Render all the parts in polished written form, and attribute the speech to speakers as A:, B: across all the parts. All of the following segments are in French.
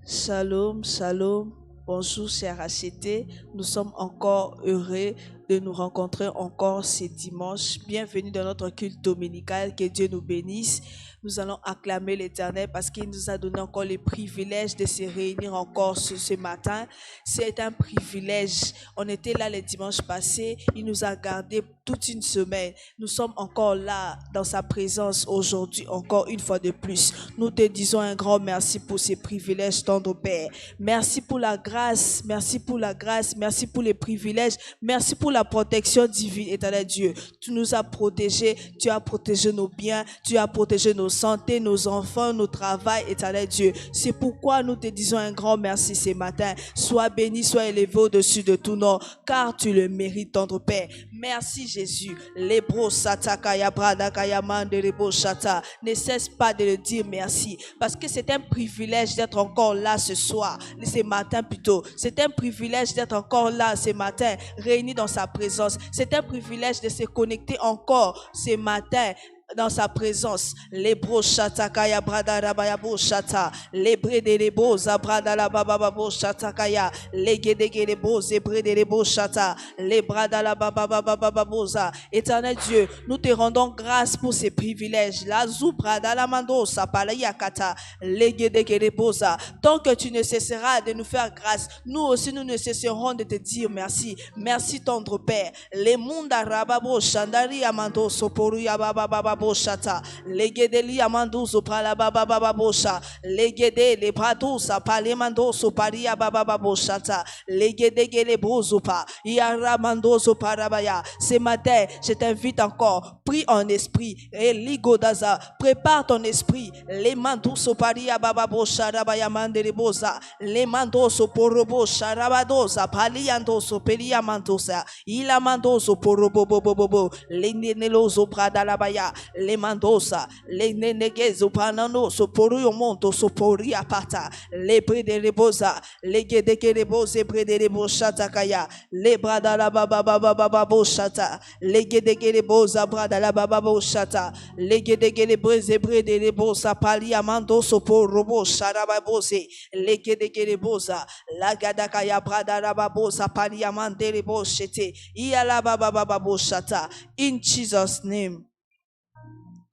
A: Shalom, shalom. Bonjour, chers rachetés. Nous sommes encore heureux de nous rencontrer encore ce dimanche. Bienvenue dans notre culte dominical. Que Dieu nous bénisse. Nous allons acclamer l'Éternel parce qu'il nous a donné encore le privilège de se réunir encore ce matin. C'est un privilège. On était là le dimanche passé. Il nous a gardés toute une semaine. Nous sommes encore là dans sa présence aujourd'hui, encore une fois de plus. Nous te disons un grand merci pour ces privilèges, tendre Père. Merci pour la grâce, merci pour la grâce, merci pour les privilèges, merci pour la protection divine, éternel Dieu. Tu nous as protégés, tu as protégé nos biens, tu as protégé nos santé, nos enfants, nos travails, éternel Dieu. C'est pourquoi nous te disons un grand merci ce matin. Sois béni, sois élevé au-dessus de tout nom, car tu le mérites, tendre Père. Merci Jésus. Lebro sata kaya brada kaya mande lebo shata. Ne cesse pas de le dire merci, parce que c'est un privilège d'être encore là ce soir, ce matin plutôt. C'est un privilège d'être encore là ce matin, réunis dans sa présence. C'est un privilège de se connecter encore ce matin dans sa présence. Lebro shata kaya brada rabaya bo shata, lebre de lebo zabrada la baba bo shata kaya, legede lebo zebre de lebo shata, lebrada la baba boza. Éternel Dieu, nous te rendons grâce pour ces privilèges. La zubrada la mando sapala yakata, legede lebo za. Tant que tu ne cesseras de nous faire grâce, nous aussi nous ne cesserons de te dire merci. Merci tendre Père. Le munda rababo shandari amando soporu ya baba boshata, legedeli amando sopala baba bosha, legede le pradosa palemando soparia baba boshata, legede le bozopa, yara mando soparabaya. Ce matin, je t'invite encore, prie en esprit, et ligodaza, prépare ton esprit, les mando soparia baba bosha rabaya mandere boza, les mando soporobo sharabadosa, paliando soperia mandosa, ila mando soporobo bobo, les nenelozo pradalabaya. Le mandosa, le nenegezo panano, soporu yomonto, soporia pata, le brede rebosa, le gedeke rebose, brede reboshata kaya, le brada la baba boshata, le gedeke rebosa, brada la baba boshata, le gedeke rebreze, brede rebosa, palia mando, soporobo, sharababose, le gedeke rebosa, la gadakaya, brada la babosa, palia mande reboshete, iala baba boshata. In Jesus' name.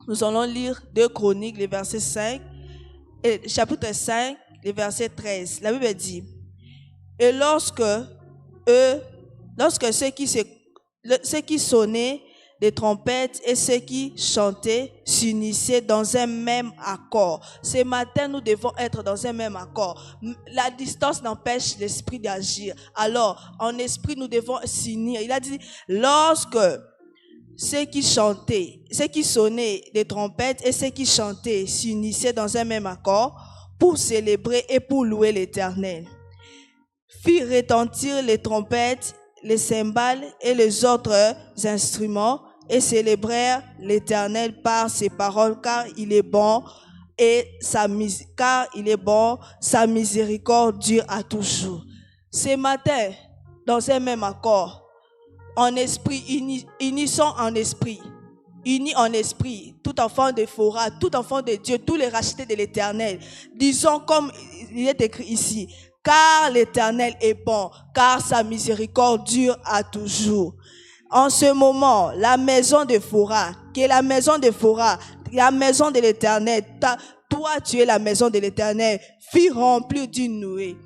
A: Nous allons lire 2 Chroniques, les versets 5, chapitre 5, les versets 13. La Bible dit, et lorsque ceux qui sonnaient des trompettes et ceux qui chantaient s'unissaient dans un même accord. Ce matin, nous devons être dans un même accord. La distance n'empêche l'esprit d'agir. Alors, en esprit, nous devons s'unir. Il a dit, lorsque ceux qui sonnaient des trompettes et ceux qui chantaient s'unissaient dans un même accord pour célébrer et pour louer l'Éternel. Firent retentir les trompettes, les cymbales et les autres instruments et célébrèrent l'Éternel par ses paroles, car il est bon et sa miséricorde dure à toujours. Ce matin, dans un même accord, en esprit, unissons en esprit, unis en esprit, tout enfant de Phora, tout enfant de Dieu, tous les rachetés de l'Éternel. Disons comme il est écrit ici, car l'Éternel est bon, car sa miséricorde dure à toujours. En ce moment, la maison de Phora, qui est la maison de Phora, la maison de l'Éternel, toi tu es la maison de l'Éternel, fut remplie d'une nuée,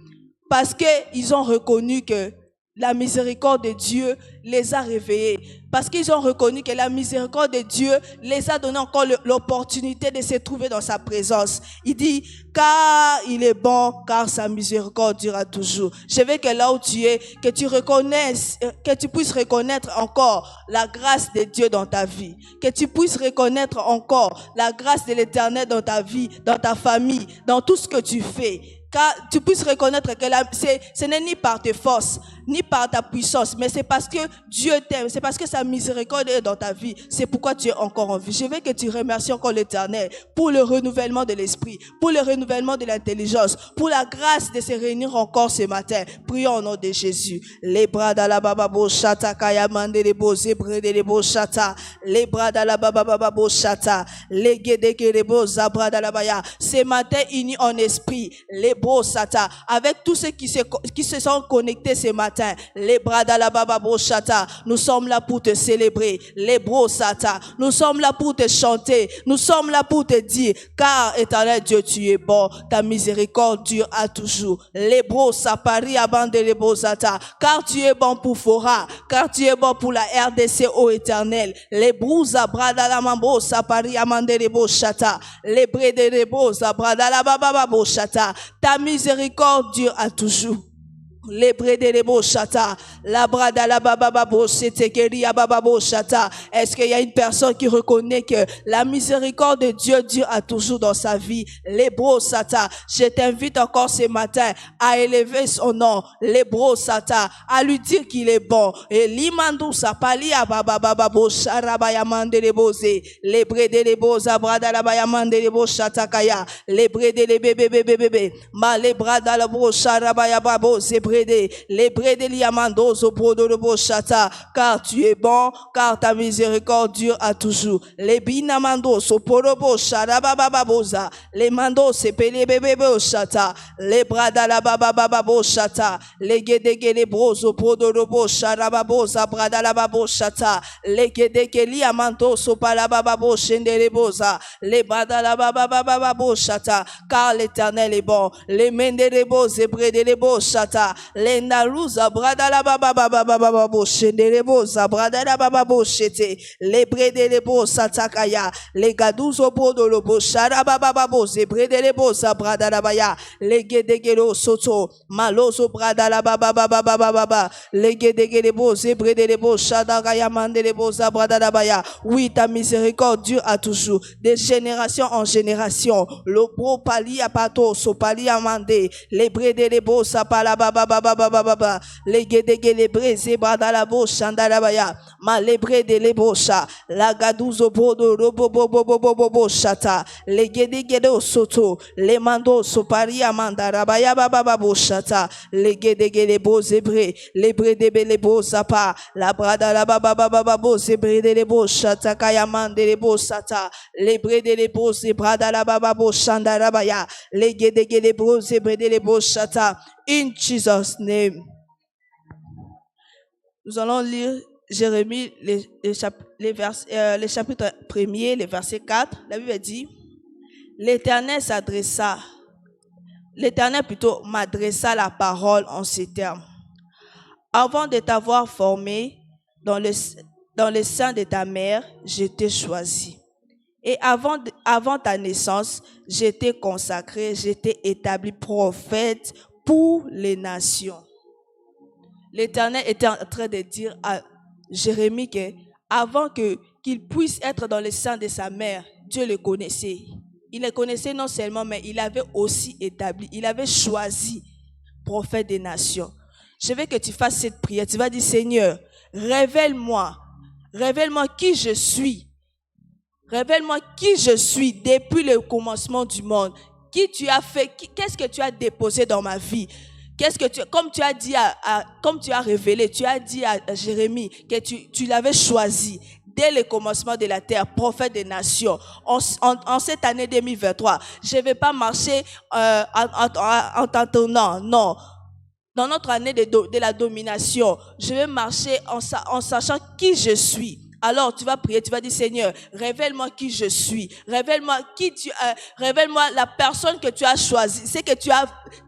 A: parce qu'ils ont reconnu que la miséricorde de Dieu les a réveillés. Parce qu'ils ont reconnu que la miséricorde de Dieu les a donné encore l'opportunité de se trouver dans sa présence. Il dit, car il est bon, car sa miséricorde durera toujours. Je veux que là où tu es, que tu reconnaisses, que tu puisses reconnaître encore la grâce de Dieu dans ta vie. Que tu puisses reconnaître encore la grâce de l'Éternel dans ta vie, dans ta famille, dans tout ce que tu fais. Car tu puisses reconnaître que ce n'est ni par tes forces, ni par ta puissance, mais c'est parce que Dieu t'aime, c'est parce que sa miséricorde est dans ta vie, c'est pourquoi tu es encore en vie. Je veux que tu remercies encore l'Éternel pour le renouvellement de l'esprit, pour le renouvellement de l'intelligence, pour la grâce de se réunir encore ce matin. Prions au nom de Jésus. Les bras dans la baba boshata kaya mande les beaux zébrés de les beaux chata, les bras dans la baba boshata, les guédés les beaux zabra dans la baya. Ce matin unis en esprit, les brosata, avec tous ceux qui se sont connectés ce matin. Les bradalababa brosata, nous sommes là pour te célébrer. Les brosata, nous sommes là pour te chanter. Nous sommes là pour te dire, car éternel Dieu, tu es bon. Ta miséricorde dure à toujours. Les brosapari abande les brosata, car tu es bon pour Fora, car tu es bon pour la RDC, ô éternel. Les brousa bradalamambo sapari amande les brosata, les brede les brosa bradalababa brosata. Ta miséricorde dure à toujours. Les brede les brosata, la bradalababa brosete keria baba brosata. Est-ce qu'il y a une personne qui reconnaît que la miséricorde de Dieu dure à toujours dans sa vie? Les brosata, je t'invite encore ce matin à élever son nom. Les brosata, à lui dire qu'il est bon. Et l'imandou sapali ababa baba brosara bayamande les bose, les brede les brosa bradalabayamande les brosata kaya, les brede les bébé ma les bradala brosara bayaba bose les brede liamandozo brodo de bochata, car tu es bon, car ta miséricorde dure à toujours. Les binamando so porobo sharabababoza, les mando se pele bébé bochata, les brada la baba bochata, les gedege les brozo brodo de bocharababoza brada la babochata, les gedege liamando so palababo chendele boza, les brada la baba bochata, car l'Éternel est bon. Les mende les beaux et brede les bochata, les nalouza bradala baba baba baba boshende boza bradala baba boshete les brede les beaux satakaya les gadouzo bodo lo boshara baba baba boze brede les boza bradala baya les gedegelo soto malozo bradala baba baba baba les gedegele boze brede les boshada gaya mande les boza bradala baya. Oui, ta miséricorde dure à toujours, de génération en génération. Le pro pali apato so pali amande les brede les beaux sapala baba baba les gedege les breze bradala bosha ndalabaya ma les brede les bosha la gadouzo bodo robo bobo shata les gedege de soto les mando sopari amanda baya baba boshata les gedege les beaux hébreux les brede les beaux sapa la bradala baba boze brede les boshata kayamande les bosata les brede les beaux bradala baba bosha ndalabaya les gedege les beaux brede les boshata. In Jesus' name. Nous allons lire Jérémie, le chapitre 1er, le verset 4. La Bible dit, l'Éternel m'adressa la parole en ces termes. Avant de t'avoir formé dans le sein de ta mère, je t'ai choisi. Et avant ta naissance, je t'ai consacré, je t'ai établi prophète pour les nations. L'Éternel était en train de dire à Jérémie que avant qu'il puisse être dans le sein de sa mère, Dieu le connaissait. Il le connaissait non seulement, mais il avait aussi établi, il avait choisi prophète des nations. Je veux que tu fasses cette prière. Tu vas dire, Seigneur, révèle-moi qui je suis. Révèle-moi qui je suis depuis le commencement du monde. Qui tu as fait, qu'est-ce que tu as déposé dans ma vie? Comme tu as dit comme tu as révélé, tu as dit à Jérémie que tu l'avais choisi dès le commencement de la terre, prophète des nations. En cette année 2023, je ne vais pas marcher en t'entendant, non. Dans notre année de la domination, je vais marcher en sachant qui je suis. Alors tu vas prier, tu vas dire, Seigneur, révèle-moi qui je suis, révèle-moi révèle-moi la personne que tu as choisie, c'est que tu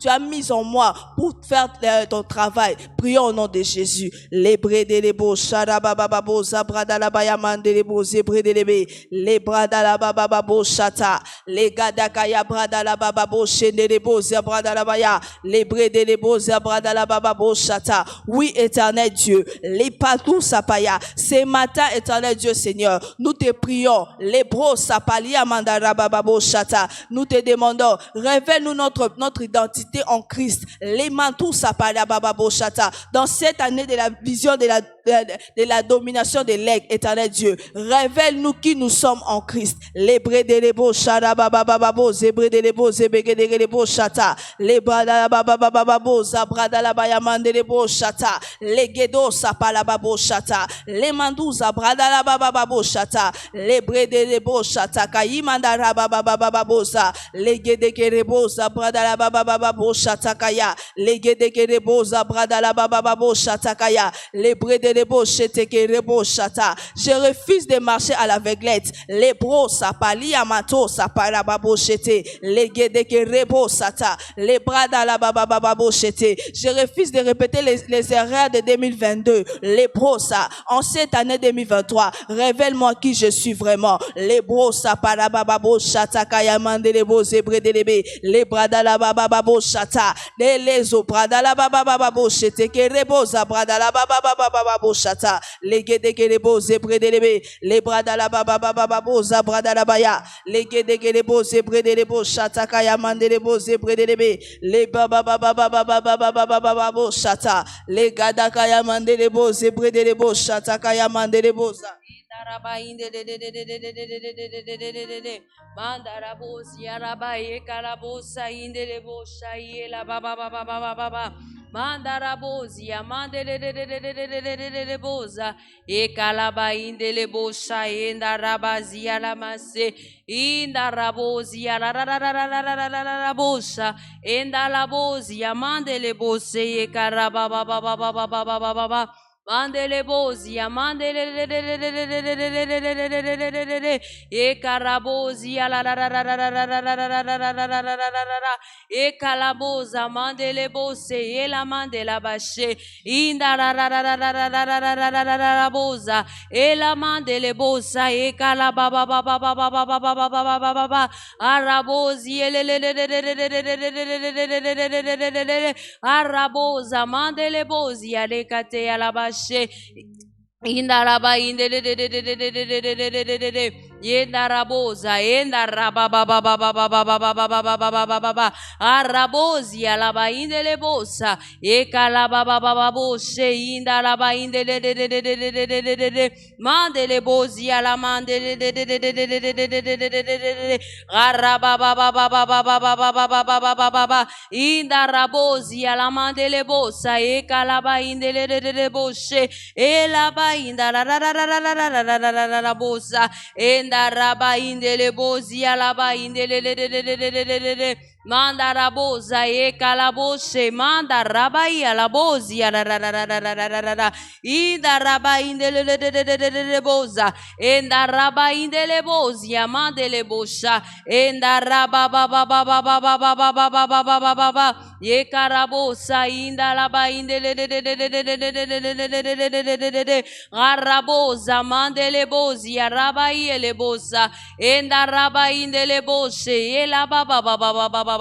A: as mis en moi pour faire ton travail. Prions au nom de Jésus. Les brede les beaux charabababo zabrada la bayamande les beaux zébrede les brada la bababo chata les gadakaya brada la bababo chene les beaux zabrada la baya les brede les beaux zabrada la bababo chata. Oui, éternel Dieu, les patou sapaya, ce matin, éternel Dieu Seigneur, nous te prions, les bros sapali amandara bababo chata, nous te demandons, révèle-nous notre identité en Christ, les mantou sapali bababo chata, dans cette année de la vision de de la domination de l'aigle, éternel Dieu. Révèle-nous qui nous sommes en Christ. Les brédélébos, charababababo, zébrédélébos, zébégédélébos, chata. Les bradalababababo, zabradalabayamandelébos, chata. Les guédos, sapalababo, chata. Les mandous, zabradalabababo, chata. Les brédélébos, chata. Kayimandarababababo, les guédékérebos, zabradalabababo, chata kaya. Les guédékérebos, zabradalabababo, chata kaya. Les brédélébos, chetekerebo, chata. Je refuse de marcher à l'aveuglette. Les bros, sapali, amato, saparababo, chete. Les guédékérebos, sata. Les bradalabababo, chete. Je refuse de répéter les erreurs de 2022. Les bros, ça. En cette année 2023, révèle-moi qui je suis vraiment. Les bros, saparababo, chata, kaya, mandelebo, zebredelebe. Les bradalabababo, chata. Les bradalabababo, chete, kerebo, zabradalabababo, chata. Les guédékérebos, zebredelebe. Les bradalabababo, zabradalabaya. Les guédékérebos, zebredelebo, chata, kaya, mandelebo, zebredelebe. Les babababababababababo, chata. Les gadakaya, mandelebo, zebredelebo, chata, kaya, mandelebo.
B: Mandarabosi arabaye karabosa indelebo shayela baba baba baba baba mandarabosi amandeleboza e kalaba indelebo shayenda rabazi alamase indarabosi arararararararararabosha endalabosi amandelebose e karaba baba baba baba baba baba mandele bozia mandele e carabozia la la la la la la la la la la la la la la e calaboza mandele bose e la mandela bashe inda la la la la la la la la la la la boza e la mandele bosa e calaba ba ba ba ba ba ba ba ba ba ba ba ba ba arabozi araboza mandele bozia le kate alabash Indaraba Yendaraboza Endarababababababababababababababa Arabozia laba indelebosa Ekalababababoshe Indaraba indelebozia Mandelebozia la mandele Arabababababababababababababa Indarabozia la mandelebosa Ekalaba indeleboshe Elaba indarararararararararararararabosa Endaraba indelebozia laba indelelelelelelelelele Mandaraboza e calaboshe mandaraba y alabozia rarararararararara Indaraba indeleleleleleleleboza Endaraba indelebozia mandelebosha Endaraba bababababababababababababa Ye carabosa indalaba indelelelelelelelelelelelelelelelelele Araboza mandelebozia raba y elebosa Endaraba indeleboshe elababababababababa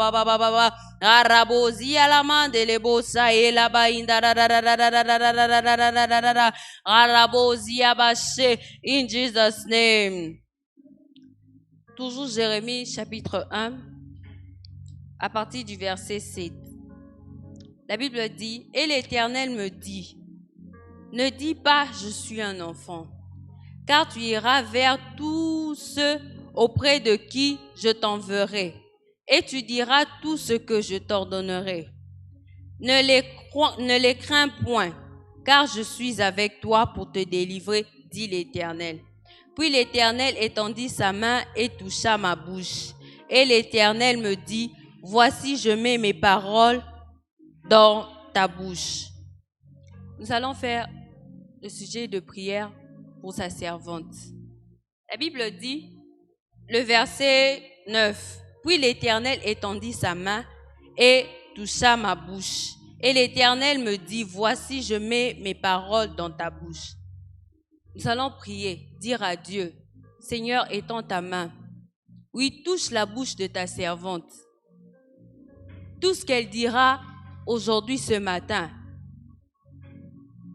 B: Arabozia la mandele bosa e la bainda Arabozia bashe in Jesus name. Toujours Jérémie chapitre 1 à partir du verset 7. La Bible dit, et l'Éternel me dit, ne dis pas je suis un enfant, car tu iras vers tous ceux auprès de qui je t'enverrai. Et tu diras tout ce que je t'ordonnerai. Ne les crains point, car je suis avec toi pour te délivrer, dit l'Éternel. Puis l'Éternel étendit sa main et toucha ma bouche. Et l'Éternel me dit, voici je mets mes paroles dans ta bouche. Nous allons faire le sujet de prière pour sa servante. La Bible dit, le verset 9, puis l'Éternel étendit sa main et toucha ma bouche. Et l'Éternel me dit, voici, je mets mes paroles dans ta bouche. Nous allons prier, dire à Dieu, Seigneur, étends ta main. Oui, touche la bouche de ta servante. Tout ce qu'elle dira aujourd'hui, ce matin,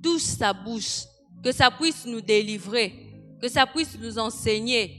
B: touche sa bouche, que ça puisse nous délivrer, que ça puisse nous enseigner,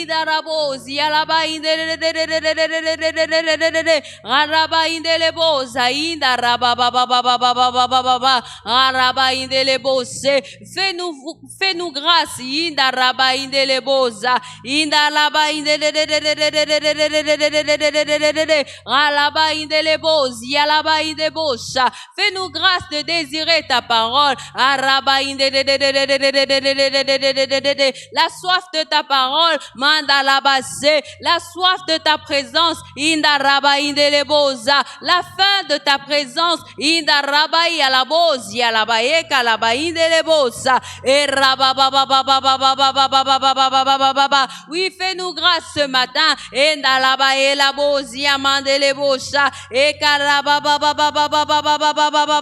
B: indarabozi alaba indelelelelelelelelelelelelelele araba indelebosa indaraba baba araba indelebose fais-nous grâce indaraba indelebosa indalaba indelelelelelelelelelelelelelelele alaba indelebosi alaba indebosa fais-nous grâce de désirer ta parole araba indelelelelelelelelelelelelelele la soif de ta parole mandalabase la soif de ta présence indaraba indelebosa la faim de ta présence indaraba yalabosi alabaye kalaba indelebosa eraba baba baba baba baba baba baba oui fais-nous grâce ce matin indalaba elabosi amandelebosa ekaraba baba baba baba baba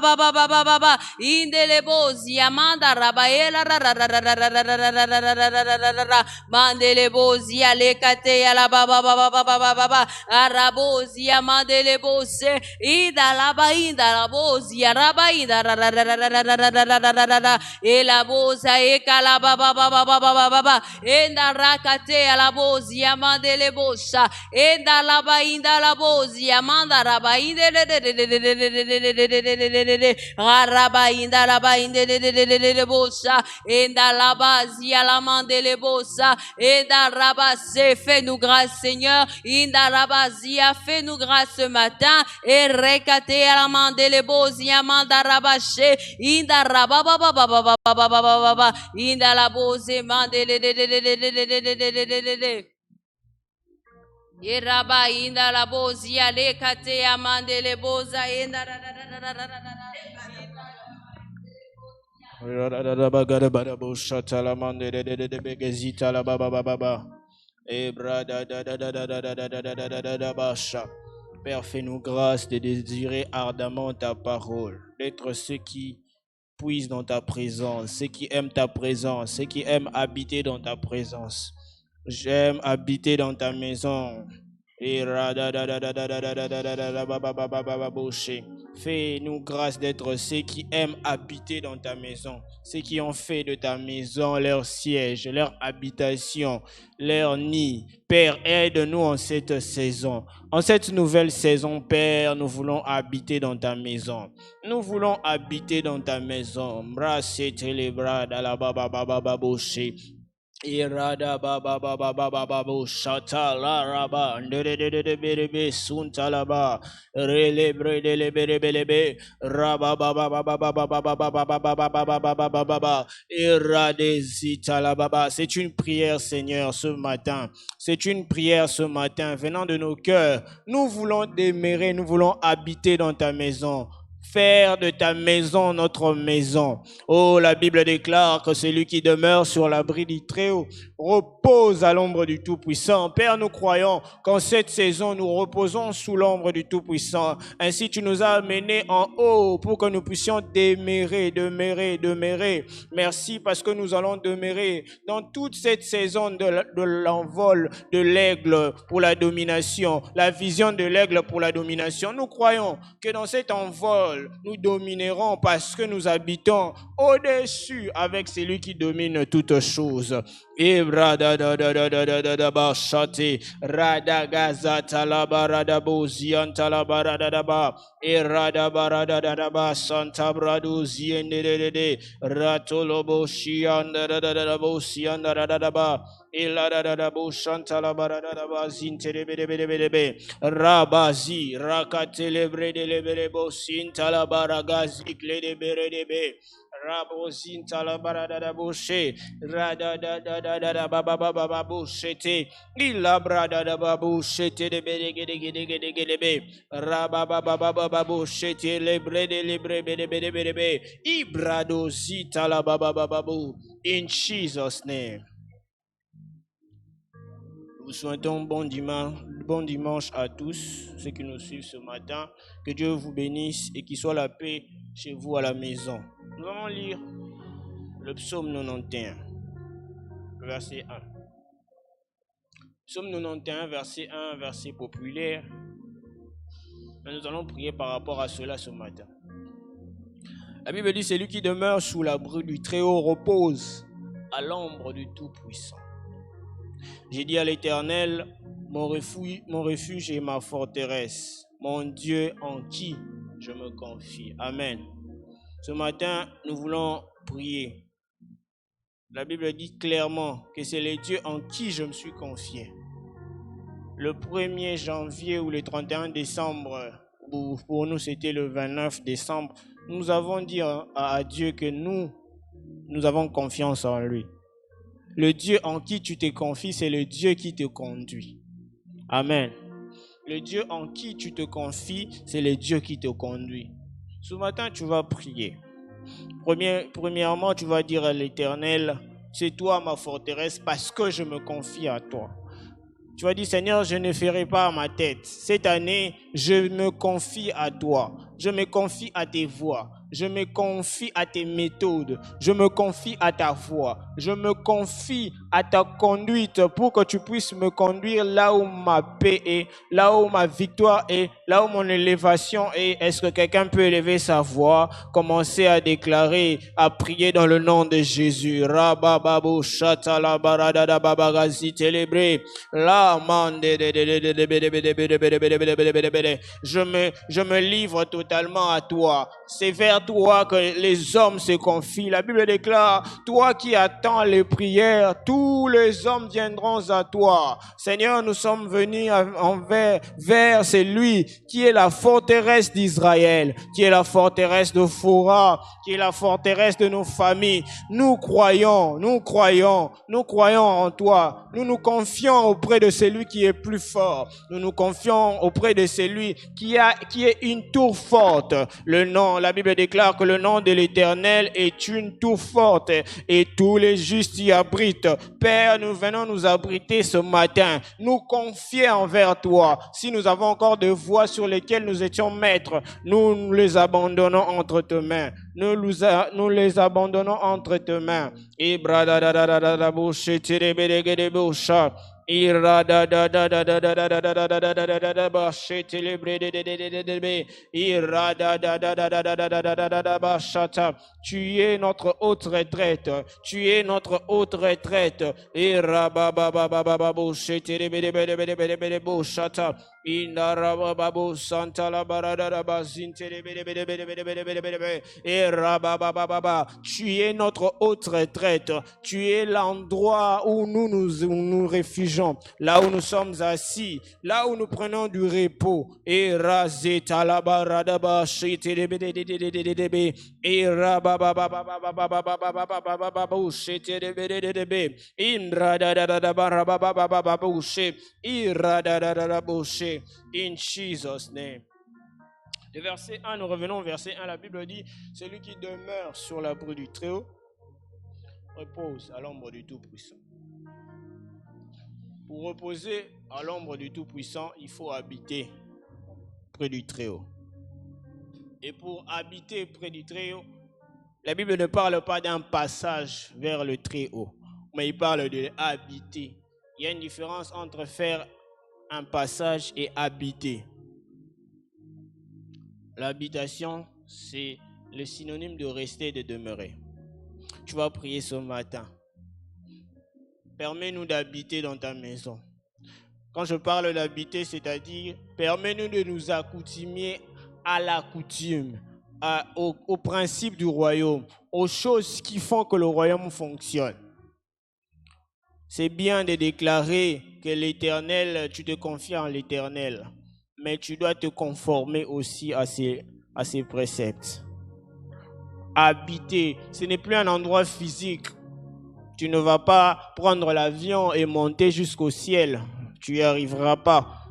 B: baba baba indelebosi amandaraba ela mandelebosi alekate yala baba baba arabosi amandelebose idalaba indalabosi araba indarararararararararararara elabosa ekalaba baba endarakate alabosi amandelebosa endalaba indalabosi amandaraba indelelelelelelelelelelelele araba indalaba indelelelelelelebosa endalabazi alamandelebosa endarabase fais-nous grâce Seigneur indalabazia fais-nous grâce ce matin et rekate alamandelebosi amandarabashe indarabababababababababa indalabose mandelelelelelelelelelelelele Yeraba indalabosi alekate amandelebosa
C: Père, fais-nous grâce de désirer ardemment ta parole, d'être ceux qui puisent dans ta présence, ceux qui aiment ta présence, ceux qui aiment habiter dans ta présence. J'aime habiter dans ta maison. Fais-nous grâce d'être ceux qui aiment habiter dans ta maison, ceux qui ont fait de ta maison leur siège, leur habitation, leur nid. Père, aide-nous en cette saison. En cette nouvelle saison, Père, nous voulons habiter dans ta maison. Nous voulons habiter dans ta maison. Irada baba baba baba babu shatala raba ndere berebe suntalaba relebre delebe raba baba baba baba baba baba baba irade zitala baba. C'est une prière, Seigneur, ce matin. C'est une prière ce matin venant de nos cœurs. Nous voulons demeurer, nous voulons habiter dans ta maison. Faire de ta maison notre maison. Oh, la Bible déclare que celui qui demeure sur l'abri du Très-Haut repose à l'ombre du Tout-Puissant. Père, nous croyons qu'en cette saison, nous reposons sous l'ombre du Tout-Puissant. Ainsi, tu nous as amenés en haut pour que nous puissions demeurer. Merci parce que nous allons demeurer dans toute cette saison de l'envol de l'aigle pour la domination, la vision de l'aigle pour la domination. Nous croyons que dans cet envol, nous dominerons parce que nous habitons au-dessus avec celui qui domine toutes choses. Rabazi rakatelebre de leberebo sintala baragazi kledeberebe Rabozin talabarada boshe rada da baba boshete ilabrada da babu shete de berege rababa boshete lebre de ibrado zitala babu. In Jesus' name. Nous souhaitons bon dimanche à tous ceux qui nous suivent ce matin. Que Dieu vous bénisse et qu'il soit la paix chez vous à la maison. Nous allons lire le psaume 91, verset 1. Psaume 91, verset 1, verset populaire. Mais nous allons prier par rapport à cela ce matin. La Bible dit, celui qui demeure sous l'abri du Très-Haut repose à l'ombre du Tout-Puissant. J'ai dit à l'Éternel, mon refuge et ma forteresse, mon Dieu en qui je me confie. Amen. Ce matin, nous voulons prier. La Bible dit clairement que c'est le Dieu en qui je me suis confié. Le 1er janvier ou le 31 décembre, pour nous c'était le 29 décembre, nous avons dit à Dieu que nous avons confiance en lui. Le Dieu en qui tu te confies, c'est le Dieu qui te conduit. Amen. Le Dieu en qui tu te confies, c'est le Dieu qui te conduit. Ce matin, tu vas prier. Premièrement, tu vas dire à l'Éternel, c'est toi ma forteresse parce que je me confie à toi. Tu vas dire, Seigneur, je ne ferai pas à ma tête. Cette année, je me confie à toi. Je me confie à tes voies. Je me confie à tes méthodes. Je me confie à ta voix. Je me confie à ta conduite pour que tu puisses me conduire là où ma paix est, là où ma victoire est, là où mon élévation est. Est-ce que quelqu'un peut élever sa voix, commencer à déclarer, à prier dans le nom de Jésus? Rabababo shatala baradada babagazi télébré. La mande je me livre totalement à toi. C'est vers toi que les hommes se confient. La Bible déclare, toi qui attends les prières, tous les hommes viendront à toi. Seigneur, nous sommes venus vers celui qui est la forteresse d'Israël, qui est la forteresse de Phora, qui est la forteresse de nos familles. Nous croyons en toi. Nous nous confions auprès de celui qui est plus fort. Nous nous confions auprès de celui qui est une tour forte. La Bible déclare que le nom de l'Éternel est une tour forte et tous les justes y abritent. Père, nous venons nous abriter ce matin, nous confier envers toi. Si nous avons encore des voies sur lesquelles nous étions maîtres, nous les abandonnons entre tes mains. Nous les abandonnons entre tes mains. Tu es notre haute retraite. Tu es notre haute retraite. Tu es notre haute retraite. Tu es l'endroit où nous réfugions, là où nous sommes assis, là où nous prenons du repos. In Jesus' name. Le verset 1, nous revenons au verset 1, la Bible dit, celui qui demeure sur l'abri du Très-Haut repose à l'ombre du Tout-Puissant. Pour reposer à l'ombre du Tout-Puissant, il faut habiter près du Très-Haut. Et pour habiter près du Très-Haut, la Bible ne parle pas d'un passage vers le Très-Haut, mais il parle de habiter. Il y a une différence entre faire un passage et habiter. L'habitation, c'est le synonyme de rester et de demeurer. Tu vas prier ce matin. Permets-nous d'habiter dans ta maison. Quand je parle d'habiter, c'est-à-dire, permets-nous de nous accoutumer à la coutume, au principe du royaume, aux choses qui font que le royaume fonctionne. C'est bien de déclarer que l'Éternel, tu te confies en l'Éternel, mais tu dois te conformer aussi à ses préceptes. Habiter, ce n'est plus un endroit physique. Tu ne vas pas prendre l'avion et monter jusqu'au ciel. Tu n'y arriveras pas.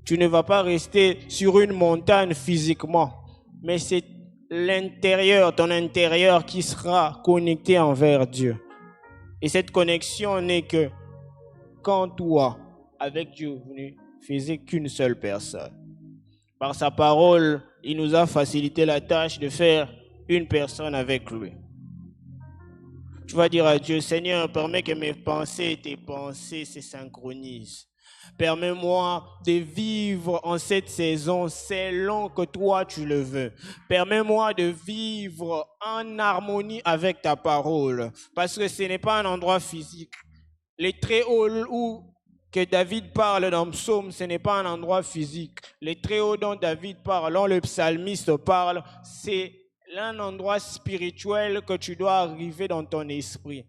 C: Tu ne vas pas rester sur une montagne physiquement, mais c'est l'intérieur, ton intérieur qui sera connecté envers Dieu. Et cette connexion n'est que quand toi, avec Dieu, vous ne faisiez qu'une seule personne. Par sa parole, il nous a facilité la tâche de faire une personne avec lui. Tu vas dire à Dieu, Seigneur, permets que mes pensées et tes pensées se synchronisent. Permets-moi de vivre en cette saison selon que toi tu le veux. Permets-moi de vivre en harmonie avec ta parole. Parce que ce n'est pas un endroit physique. Les très hauts où que David parle dans Psaume, ce n'est pas un endroit physique. Les très hauts dont David parle, dont le psalmiste parle, c'est un endroit spirituel que tu dois arriver dans ton esprit.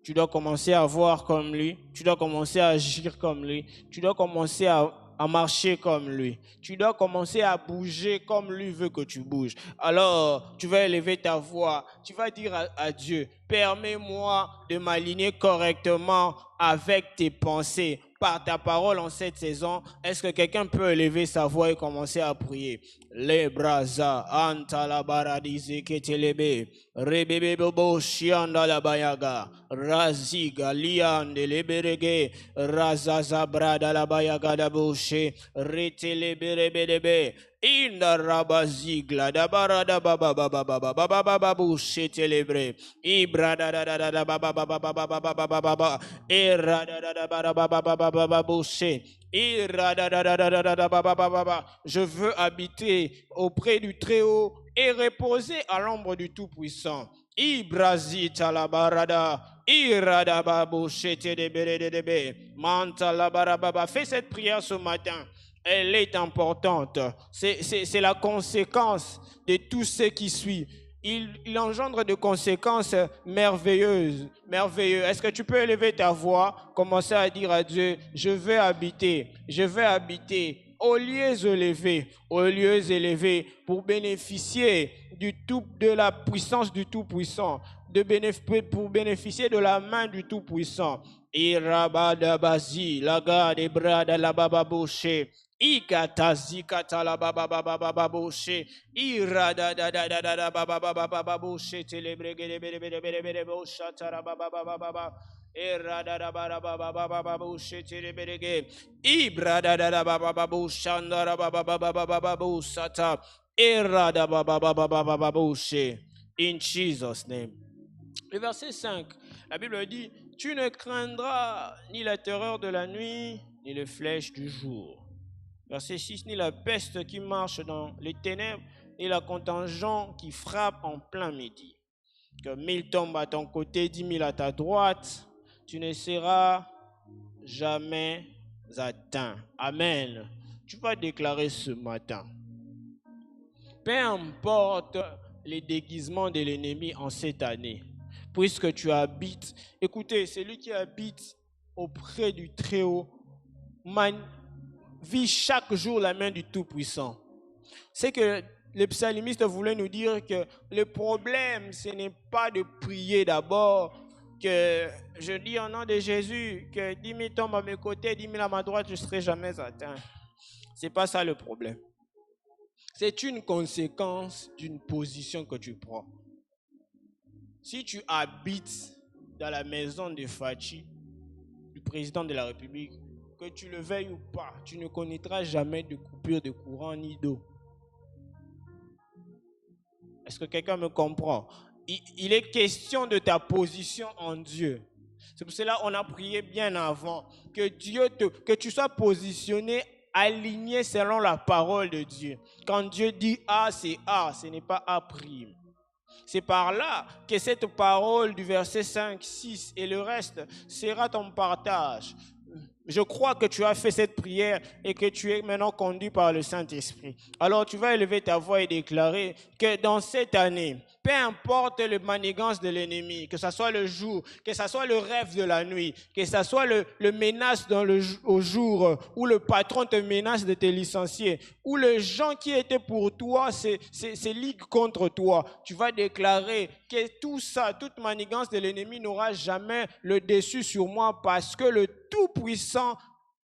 C: Tu dois commencer à voir comme lui, tu dois commencer à agir comme lui, tu dois commencer à marcher comme lui, tu dois commencer à bouger comme lui veut que tu bouges. Alors, tu vas élever ta voix, tu vas dire à Dieu, permets-moi de m'aligner correctement avec tes pensées. Par ta parole en cette saison, est-ce que quelqu'un peut élever sa voix et commencer à prier? Les braza, anta la baradize ketelebe, rebebe bobo shianda la bayaga, raziga liande leberege, razaza brada la bayaga da bouche, reteleberebebe. Inda rabazigla da barada baba baba baba baba baba bouche telebre, ibrada da da da da baba baba baba baba baba baba, era da da da baba baba baba baba bouche. Je veux habiter auprès du Très-Haut et reposer à l'ombre du Tout-Puissant. Ibrazita la barada, irada babushete de beredebe, manta la barababa. Fais cette prière ce matin. Elle est importante. C'est la conséquence de tout ce qui suit. Il engendre des conséquences merveilleuses. Merveilleuses. Est-ce que tu peux élever ta voix, commencer à dire à Dieu, je vais habiter aux lieux élevés pour bénéficier de la puissance du Tout-Puissant, pour bénéficier de la main du Tout-Puissant. Irabadabazi, laga de brada la bababouche. Ikatazi katala baba baba baba bouche, irada da da da da da baba baba baba bouche, telebrege de bere bere bere bere bouche, tara baba baba baba, irada da baba baba baba bouche, telebrege, ibrada da da baba baba bouche, andara baba baba baba bouche, ta, irada baba baba baba bouche. In Jesus' name. Le verset 5, la Bible dit, tu ne craindras ni la terreur de la nuit, ni les flèches du jour. Verset 6, ni la peste qui marche dans les ténèbres, ni la contingent qui frappe en plein midi. Que 1000 tombent à ton côté, 10 000 à ta droite, tu ne seras jamais atteint. Amen. Tu vas déclarer ce matin. Peu importe les déguisements de l'ennemi en cette année, puisque tu habites, écoutez, celui qui habite auprès du Très-Haut, vit chaque jour la main du Tout-Puissant. C'est que le psalmiste voulait nous dire que le problème, ce n'est pas de prier d'abord, que je dis au nom de Jésus, que 10 000 tombent à mes côtés, 10 000 à ma droite, je ne serai jamais atteint. Ce n'est pas ça le problème. C'est une conséquence d'une position que tu prends. Si tu habites dans la maison de Fachi, du président de la République, que tu le veuilles ou pas, tu ne connaîtras jamais de coupure de courant ni d'eau. Est-ce que quelqu'un me comprend? Il est question de ta position en Dieu. C'est pour cela qu'on a prié bien avant que tu sois positionné, aligné selon la parole de Dieu. Quand Dieu dit A, c'est A, ce n'est pas A'. C'est par là que cette parole du verset 5, 6 et le reste sera ton partage. Je crois que tu as fait cette prière et que tu es maintenant conduit par le Saint-Esprit. Alors tu vas élever ta voix et déclarer que dans cette année, peu importe le manigance de l'ennemi, que ce soit le jour, que ce soit le rêve de la nuit, que ce soit le menace au jour où le patron te menace de te licencier, où les gens qui étaient pour toi se liguent contre toi, tu vas déclarer que tout ça, toute manigance de l'ennemi n'aura jamais le dessus sur moi parce que le Tout-Puissant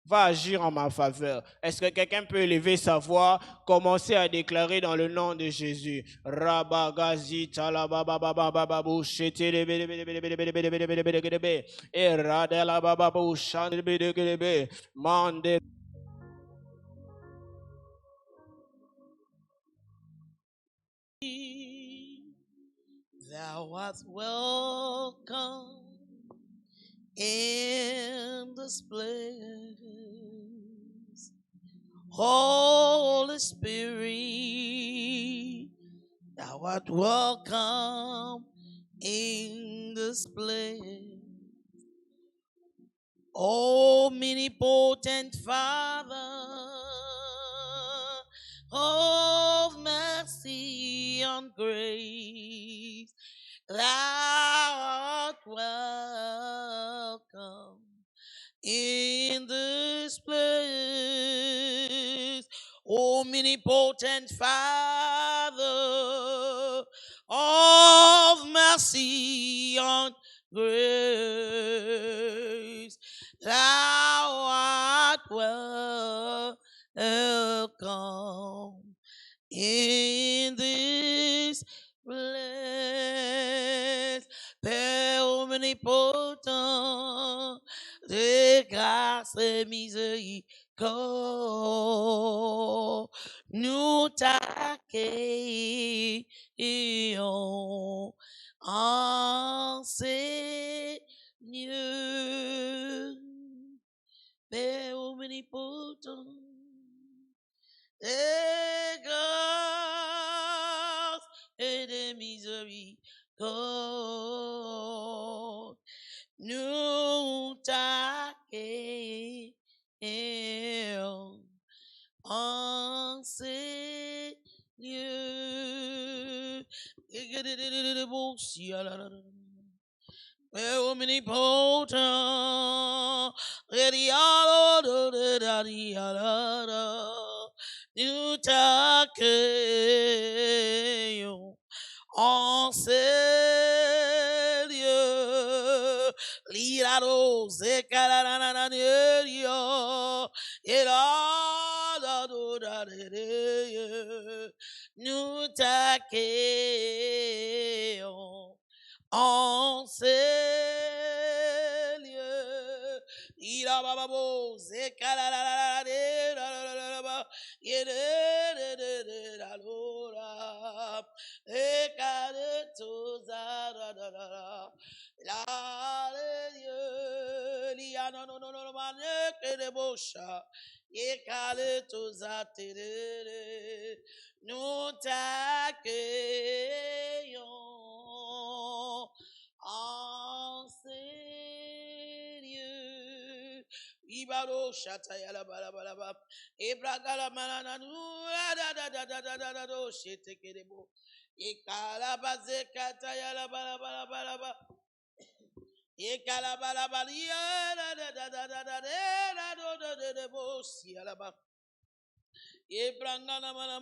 C: va agir en ma faveur. Est-ce que quelqu'un peut élever sa voix, commencer à déclarer dans le nom de Jésus? Rabagazi talababababababou shetelebelebelebelebelebelebelebelebelebe et radelabababou chandelebelebelebe mande.
D: Thou art welcome in this place. Holy Spirit, thou art welcome in this place. Omnipotent Father of mercy and grace, thou art welcome in this place. Omnipotent Father of mercy and grace, thou art welcome in this place. Père omnipotent, de grâce et miséricorde, nous t'accueillons en ces lieux. Père omnipotent, de grâce et de miséricorde, nous t'accueillons en ces lieux. Omnipotent, nous t'accueillons en ces lieux. Lirado, zekarananerio, nous t'accueillons en ces lieux. Irababo, zekarananerio, nous t'accueillons en ces lieux. Ibaro shatayala balabalaba. Ebragala mananu da do shetekerebo. Ekalabaze katayala balabalaba. Ekalabalabalia da bo sialaba. Ebrangana mana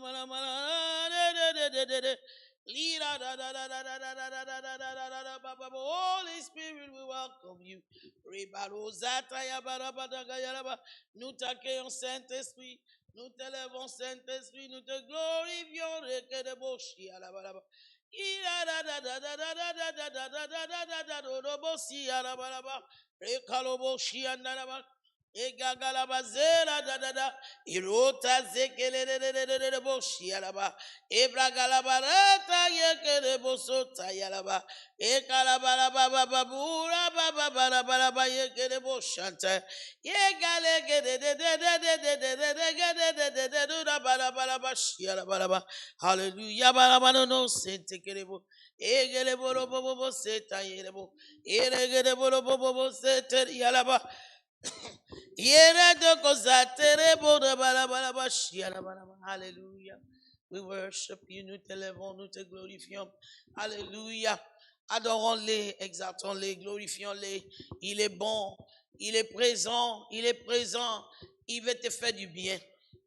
D: Holy Spirit, we welcome you. Nous t'accueillons, Saint-Esprit. Nous t'élèvons, Saint-Esprit. Nous te glorifions. Egagalabazera da irota zekele boshialaba ebragalabarata yekele bosota yalaba ekalabalaba babura baba yekele boshanta yegale de hallelujah balabano no sentekelebo egele bolo bobo seta yelebo eregele bolo bobo seta yalaba. Hallelujah. We worship you, nous t'élèvons, nous te glorifions. Alléluia. Adorons-les, exaltons-les, glorifions-les. Il est bon, il est présent, il est présent. Il veut te faire du bien.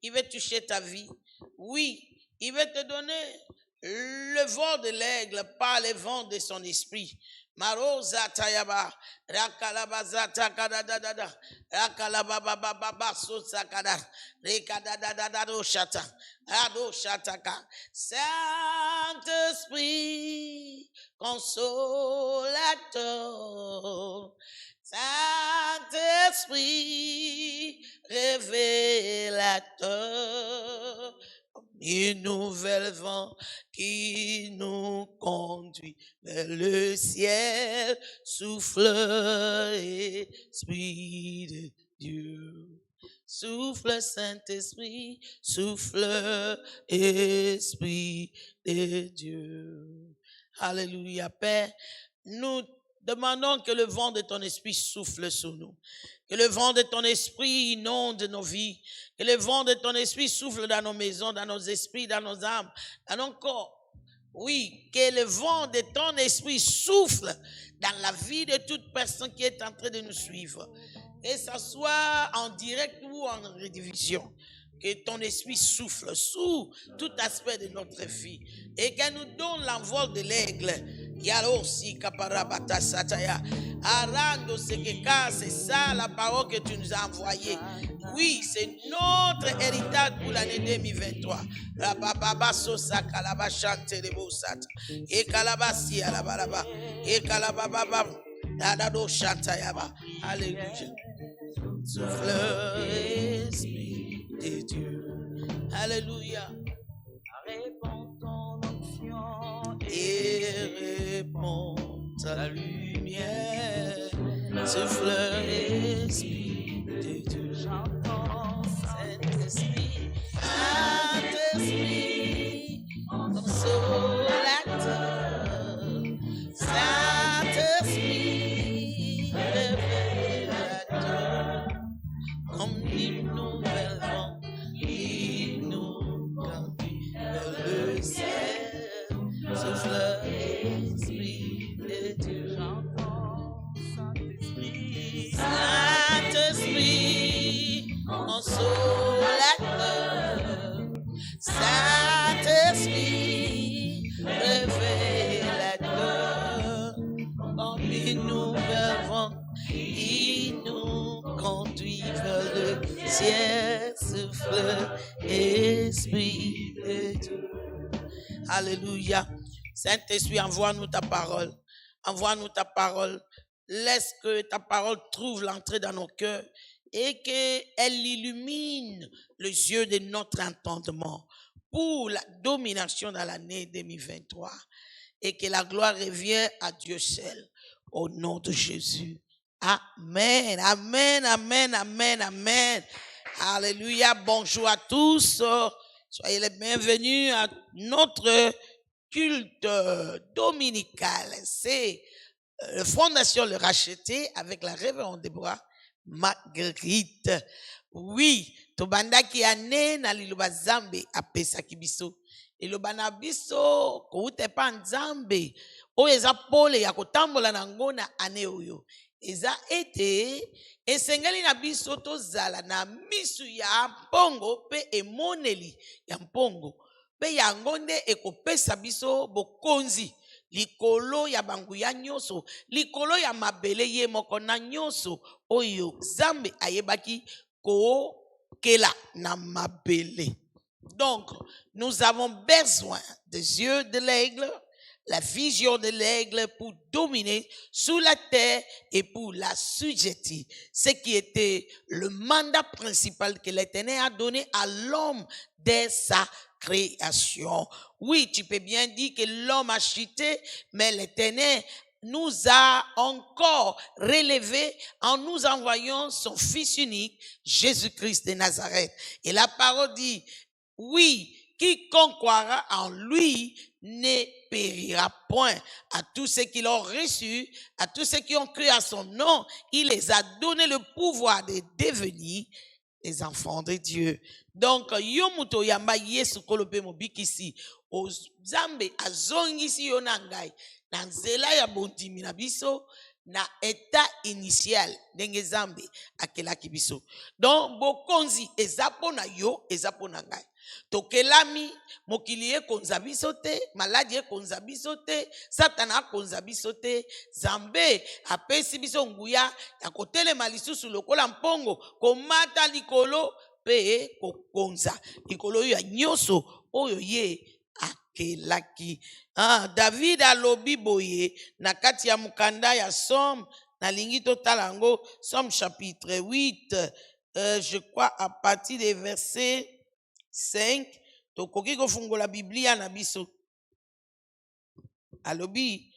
D: Il veut toucher ta vie. Oui, il veut te donner le vol de l'aigle par les vents de son esprit. Marosa tayaba rakalabaza takadadada rakalababa sotsakada rekadadada do shata ado shataka. Saint-Esprit consolateur, Saint-Esprit révélateur, une nouvelle vent qui nous conduit vers le ciel, souffle, Esprit de Dieu. Souffle, Saint-Esprit, souffle, Esprit de Dieu. Alléluia, Père. Nous demandons que le vent de ton esprit souffle sur nous. Que le vent de ton esprit inonde nos vies. Que le vent de ton esprit souffle dans nos maisons, dans nos esprits, dans nos âmes, dans nos corps. Oui, que le vent de ton esprit souffle dans la vie de toute personne qui est en train de nous suivre. Que ce soit en direct ou en rediffusion. Que ton esprit souffle sur tout aspect de notre vie. Et qu'elle nous donne l'envol de l'aigle. Yalosi kaparabata sataya. Arando sekeka, c'est ça la parole que tu nous as envoyée. Oui, c'est notre héritage pour l'année 2023. Rababa sosa kalaba chante de bosata. Et kalabasi alabalaba. Et kalababa. Dadado chantayaba. Alléluia. Souffle esprit de Dieu. Alléluia.
E: Répands ton onction
D: Et répands ta lumière. Souffle esprit de Dieu.
E: j'entends
D: Saint-Esprit, Saint-Esprit, consolateur. Saint-Esprit, révélateur. Comme une nouvelle vent, il nous conduit vers le ciel. Souffle esprit de Dieu. Saint-Esprit, consolateur. Saint-Esprit, révélateur. Comme une nouvelle vent, il nous conduit vers le ciel. Souffle esprit de Dieu. Alléluia. Saint-Esprit, envoie-nous ta parole. Envoie-nous ta parole. Laisse que ta parole trouve l'entrée dans nos cœurs et qu'elle illumine les yeux de notre entendement pour la domination dans l'année 2023 et que la gloire revienne à Dieu seul au nom de Jésus. Amen, amen, amen, amen, amen. Alléluia, bonjour à tous. Soyez les bienvenus à notre culte dominical. C'est Fondation Le Racheté avec la révérende Déborah Marguerite. Oui, tobandaki ane na liloba Nzambe apesaki biso. Liloba na biso koute pa Nzambe oyo eza pole ya kotambola nango na ane oyo. Eza ete esengeli na biso tozala na misu ya mpongo pe emoneli ya mpongo. Pe yango nde ekopesa biso bokonzi. Likolo ya banguya nyonso, likolo ya mabele ye moko na nyonso, oyo Nzambe ayebaki ko kela na mabele. Donc, nous avons besoin des yeux de l'aigle, la vision de l'aigle pour dominer sous la terre et pour la sujeter. Ce qui était le mandat principal que l'Éternel a donné à l'homme dès sa création. Oui, tu peux bien dire que l'homme a chuté, mais l'Éternel nous a encore relevés en nous envoyant son Fils unique, Jésus-Christ de Nazareth. Et la parole dit, oui, quiconque croira en lui ne périra point. À tous ceux qui l'ont reçu, à tous ceux qui ont cru à son nom, il les a donné le pouvoir de devenir les enfants de Dieu. Donc, yomuto yamba yesu kolope mobikisi, o Nzambe azongisi yo na ngai, na nzela ya bondimi na biso, na état initial ndenge Nzambe akelaki biso. Donc, bokonzi ezapo na yo, ezapo na ngai. Tokelami mokili ekonza biso te, maladi ekonza biso te, satana akonza biso te. Nzambe apesi biso nguya ya kotelema lisusu lokola mpongo, komata likolo pe kokonza likolo ya nyonso oyo ye akelaki. David alobi boye na kati ya mukanda ya Somme, na lingi totala yango, Somme chapitre 8, je crois à partir des versets 5, tokoki kofungola Biblia na biso. Alobi,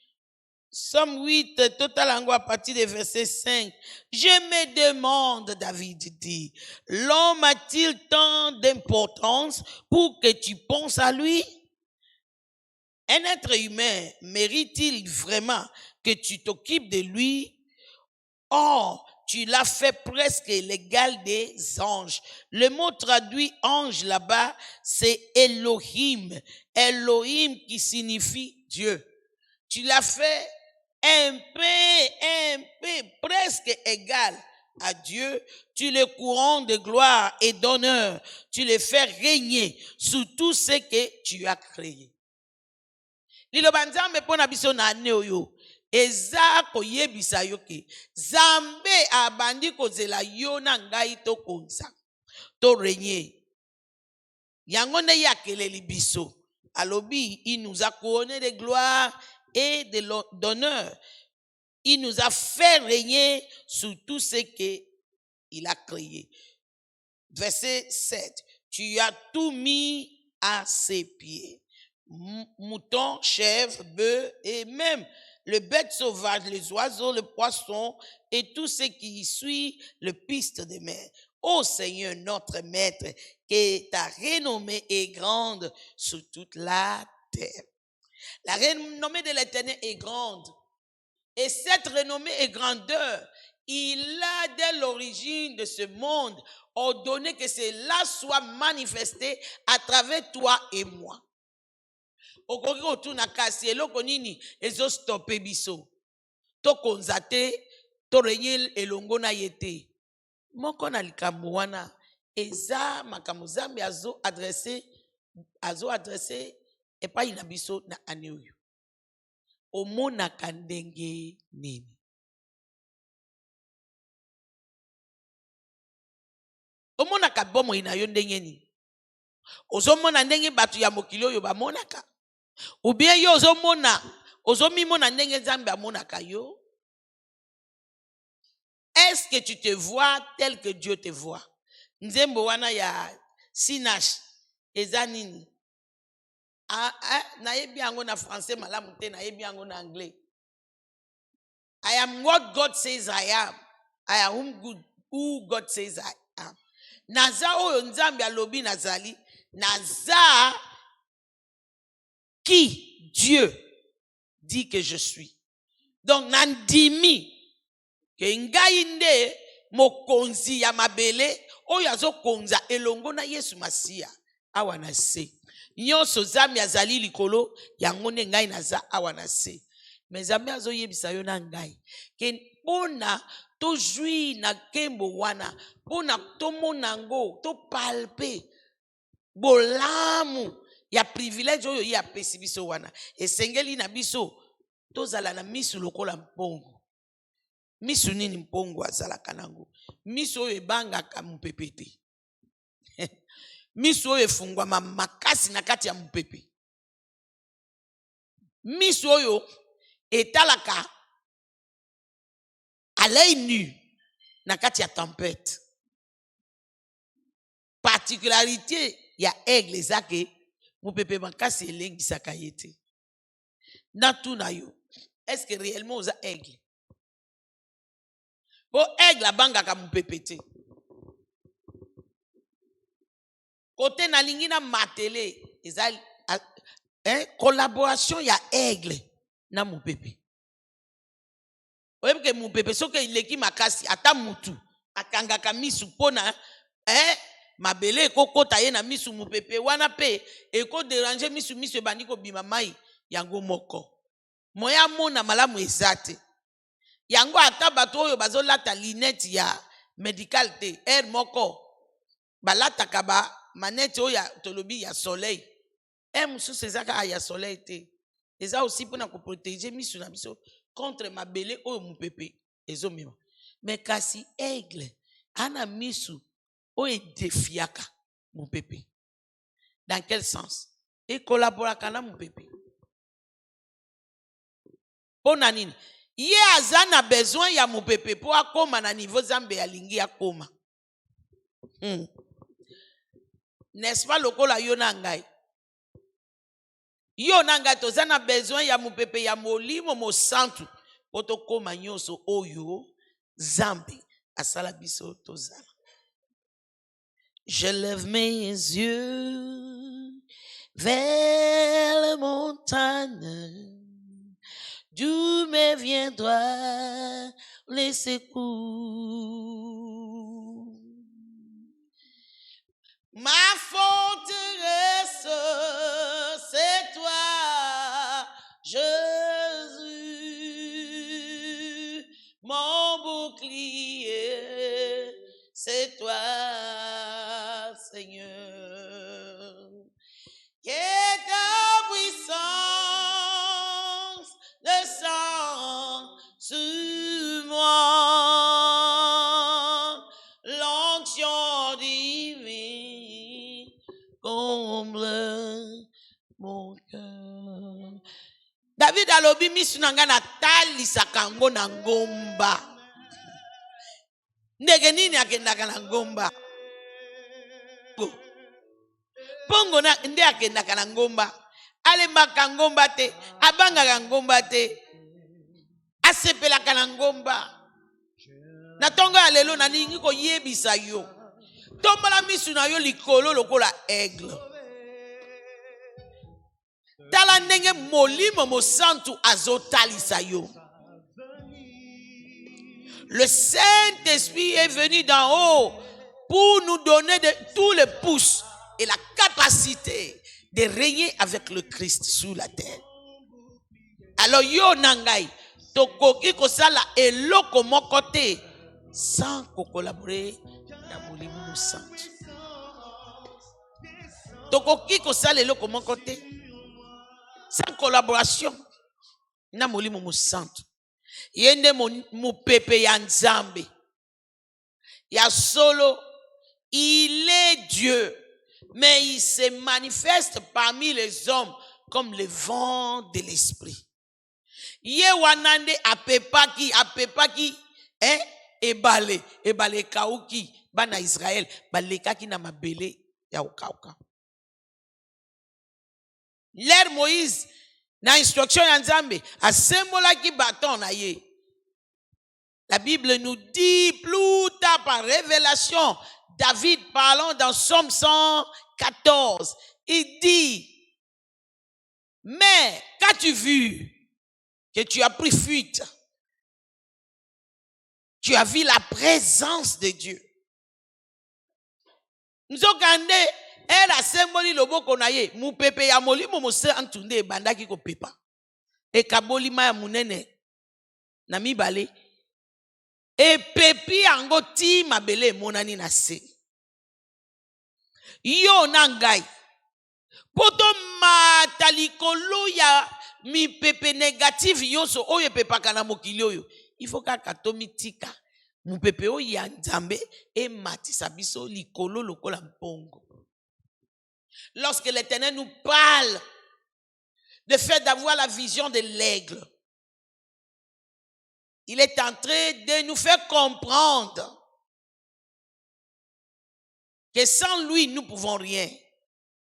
D: Somme 8, total yango à partir des versets 5. Je me demande, David dit, l'homme a-t-il tant d'importance pour que tu penses à lui? Un être humain mérite-t-il vraiment que tu t'occupes de lui. Or, tu l'as fait presque l'égal des anges. Le mot traduit ange là-bas, c'est Elohim. Elohim qui signifie Dieu. Tu l'as fait un peu, presque égal à Dieu. Tu le couronnes de gloire et d'honneur. Tu le fais régner sur tout ce que tu as créé. Liloba nzambe pona biso na ane oyo. Eza koyebisa yo ke Nzambe abandi kozela yo na ngai tokonza to régner. Yango nde yakeleli biso. Alobi, il nous a couronné de gloire et d'honneur. Il nous a fait régner sur tout ce qu'il a créé. Verset 7. Tu as tout mis à ses pieds. Moutons, chèvres, bœufs et même le bête sauvage, les oiseaux, le poisson et tout ce qui suit le piste des mers. Ô Seigneur, notre Maître, que ta renommée est grande sur toute la terre. La renommée de l'Éternel est grande. Et cette renommée et grandeur, il a dès l'origine de ce monde ordonné que cela soit manifesté à travers toi et moi. Okoki kotuna kasi eloko nini ezostope biso tokonza te torenye elongo na ye te moko na likambo wana eza makambo Nzambe azo adresse epai na biso na ane oyo omonaka ndenge nini omonaka bomoi na yo ndenge nini ozomona ndenge bato ya mokili oyo bamonaka ou bien yo ozomimona ndenge Nzambe amonaka yo. Est-ce que tu te vois tel que Dieu te voit? Nzembo wana ya Sinash eza nini? Nayebi yango na français malamu te, nayebi yango na anglais. I am what God says I am. I am who God says I am. Naza oyo Nzambe alobi nazali, naza qui Dieu dit que je suis. Donc nandimi ke ngai nde mokonzi ya mabele oyo azokonza elongo na Yesu Masiya awa na se. Nyonso Nzambe azali likolo yango nde ngai naza awa na se. Mais Nzambe azoyebisa yo na ngai ke pona to jui na kembo wana pona to monango to palpe bolamu ya privilège oyo ya pesi biso wana esengeli na biso tozala na misu lokola mpongo. Misu nini mpongo azalaka nango? Misu oyo ebangaka mopepe te. Misu oyo efungwama makasi na kati ya mopepe. Misu oyo etalaka à l'œil nu na kati ya tempête. Particularité ya aigle ezake mopepe makasi elengisaka ye te. Natuna yo, est-ce que réellement oza aigle? Po aigle abangaka mopepe te. Kote nalingi na matele eza collaboration ya aigle na mopepe. Oyebi ke mopepe soki ileki makasi ata mutu akangaka misu pona mabele ekokota ye na misu mopepe wana pe eko déranger misu ebandi kobima mai yango moko. Moya mona malamu ezate. Yango ata bato oyo bazolata linette ya medical te moko balataka ba manette oyo tolobi ya soleil. Mosusu ezaka ya soleil te. Eza aussi pona ko protéger misu na biso contre mabele oyo mopepe ezomema. Mais kasi aigle ana misu oyo defiaka mopepe. Dans quel sens? Et collaboraka na mopepe. Pona nini? Ye aza na besoin ya mopepe po akoma na niveau Nzambe alingi akoma. N'est-ce pas lokola yo na ngai? Yo na ngai toza na besoin ya mopepe ya molimo mosantu po tokoma nyonso oyo Nzambe asala biso tozala. Je lève mes yeux vers les montagnes. D'où me viendra les secours? Ma forteresse, c'est toi, Jésus. Mon bouclier, c'est toi, Seigneur. Que ta puissance descend sur moi. L'onction divine comble mon cœur. David alobi misu nanga na talisaka ngo na ngomba. Ndege nini akendaka na ngomba? Pongo na nde akendaka na ngomba. Alembaka ngomba te, abangaka ngomba te, asepelaka na ngomba. Na tongo ya lelo na ningi koyebisa yo. Tombola misu na yo likolo lokola aigle. Tala ndenge molimo mosantu azotalisa yo. Le Saint-Esprit est venu d'en haut pour nous donner tous les pouces et la capacité de régner avec le Christ sur la terre. Alors yo nangai tokoki kosala eloko moko te sans collaborer na molimo mosantu. Tokoki kosala eloko moko te sans collaboration na molimo mosantu. Yende mupepe ya Nzambe. Ya solo, il est Dieu, mais il se manifeste parmi les hommes comme le vent de l'esprit. Ye wanande apepaki, ebale kauki, bana Israël, balekaki na mabele ya okauka. L'ère Moïse, na instruction ya Nzambe, asembolaki bâton na ye. La Bible nous dit plus tard par révélation, David parlant dans Psaume 114, il dit, mais qu'as-tu vu que tu as pris fuite? Tu as vu la présence de Dieu. Nzokande, elle a symboli loboko na ye, mupepe ya molimo mose antunde bandaki ko pepa. E kaboli ma ya munene na mibale. E pepi ango ti mabele monani na se. Yo nangai. Poto matalikolo ya mi pepe négatif yonso oye pepa kana mokili oyo. Il faut kaka tomitika. Mu pepe oyo ya Nzambe e matisa biso likolo lokola mpongo. Lorsque l'Éternel nous parle de fait d'avoir la vision de l'aigle, il est en train de nous faire comprendre que sans lui, nous ne pouvons rien.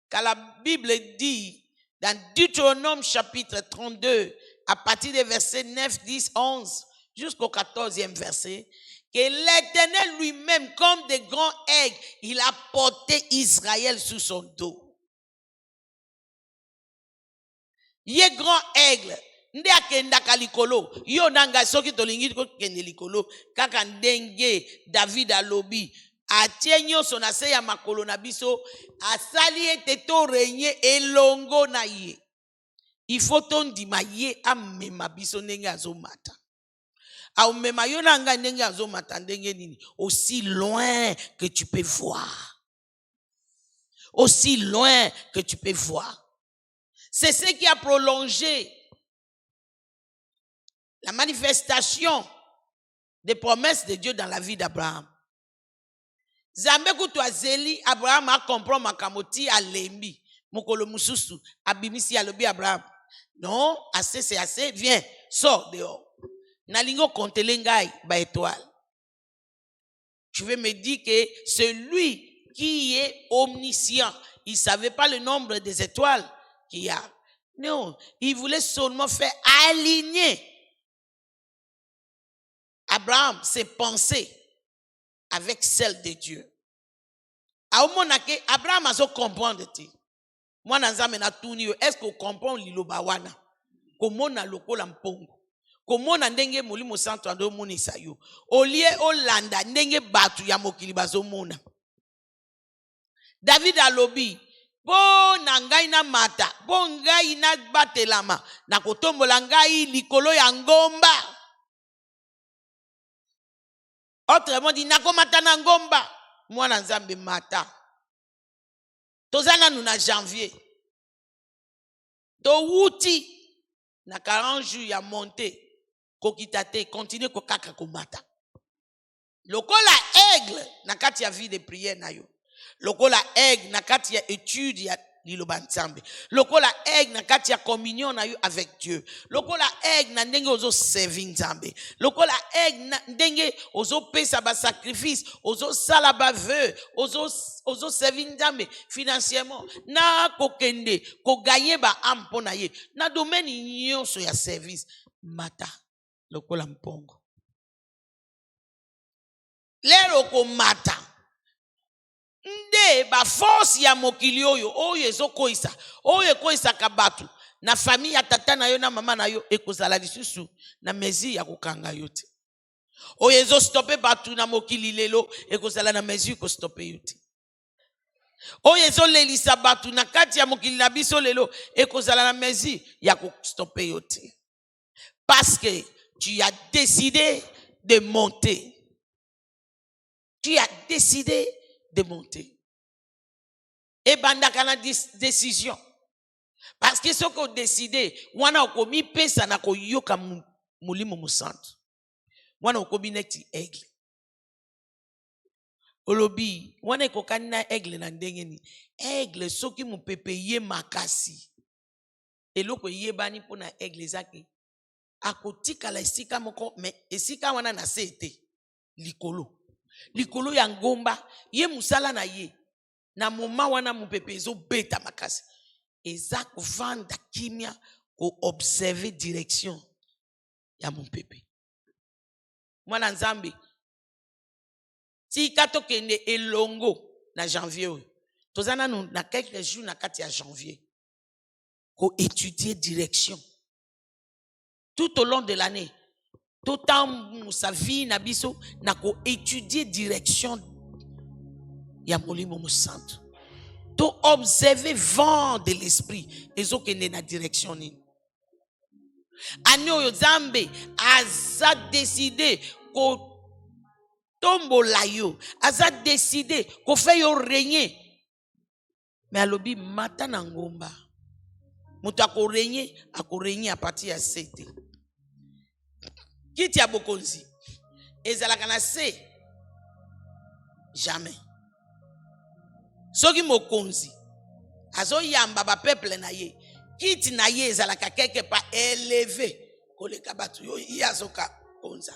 D: Car la Bible dit dans Deutéronome chapitre 32, à partir des versets 9, 10, 11, jusqu'au 14e verset, que l'Éternel lui-même, comme des grands aigles, il a porté Israël sous son dos. Yé grand aigle, nde akendaka likolo, yo nanga soki tolingi ko kende likolo, kaka ndenge David alobi, atie nyonso na se ya makolo na biso, asali ete to renye elongo na ye. Il faut tondima ye amema biso ndenge azomata. Au mema yo nanga ndenge azomata ndenge nini, aussi loin que tu peux voir. Aussi loin que tu peux voir. C'est ce qui a prolongé la manifestation des promesses de Dieu dans la vie d'Abraham. Zambe kutwazeli Abraham a comprend makamoti alembi mokolo mususu abimisi alobi Abraham. Non, assez c'est assez, viens, sors dehors. Nalingo kontele ngai ba étoile. Tu veux me dire que celui qui est omniscient, il savait pas le nombre des étoiles qu'il y a. Non, il voulait seulement faire aligner Abraham, ses pensées avec celles de Dieu. Abraham a comprendre. Moi, est-ce qu'on comprend liloba wana? Comment na lokola mpongo? komona ndenge molimo santo azomonisa yo olie olanda ndenge batu ya mokili bazomona. David alobi po na ngai na mata po ngai na batelama na kotombola ngai likolo ya ngomba. Autrement dit, nakomata na ngomba. Mwana nzambe mata. Tozana nous na janvier. To wuti na 40 jours ya monte. Kokitate, continue kokaka komata. Lokola aigle na kati ya vie de prière na yo. Lokola aigle na kati ya étude ya liloba nzambe. Lokola aigle na kati ya communion na yo avec Dieu. Lokola aigle na ndenge ozo servir nzambe. Lokola aigle na ndenge ozo pesa ba sacrifice, ozo sala ba vœu, ozo servir nzambe financièrement. Na kokende, ko gagner ba âme pona ye. Na domaine nyonso ya service mata lokola mpongo. Lero ko mata. Nde ba force ya mokili oyo ezokoisa oyo ekoisaka batu na famille ya tata na yo na mama na yo ekozala lisusu na mesure ya kokanga yo te. Oyo ezostope batu na mokili lelo ekozala na mesure ko stope yo te. Oyo ezolelisa batu na kati ya mokili na biso lelo ekozala na mesure ya ko stope yo te. Parce que tu as décidé de monter. Tu as décidé de monter. Et bandaka na décision. Parce que ce qu'on décidé, wana okomi pesa na koyoka mulimo musantu. Wana okomi neti aigle. Olobi, wana ekokani na aigle na ndenge ni. Aigle soki mupepe ye makasi. Eloko yebani pona aigle zake. Akotika la esika moko, mais esika wana na sete. Likolo. Likolo ya ngomba ye musala na ye na moma wana mupepe ezo beta makasi eza kovanda kimia ko observer direction ya mupepe. Mwana nzambe tika tokende elongo na janvier oyo tozana na quelques jours na kati ya janvier ko étudier direction tout au long de l'année. Tout temps sa vie na biso na ko étudier direction ya molimo musantu. To observer vent de l'esprit ezokende na direction nini. Ani oyo Nzambe aza décidé ko tombola yo, aza décidé ko fait yo régner. Mais alobi mata na ngomba. Mutu ako régner à partir ya 7. Kiti ya bokonzi ezalaka na se jamais. Soki mokonzi azoyamba ba peuple na ye kiti na ye ezalaka quelque part élevé koleka batu yo yazoka konza.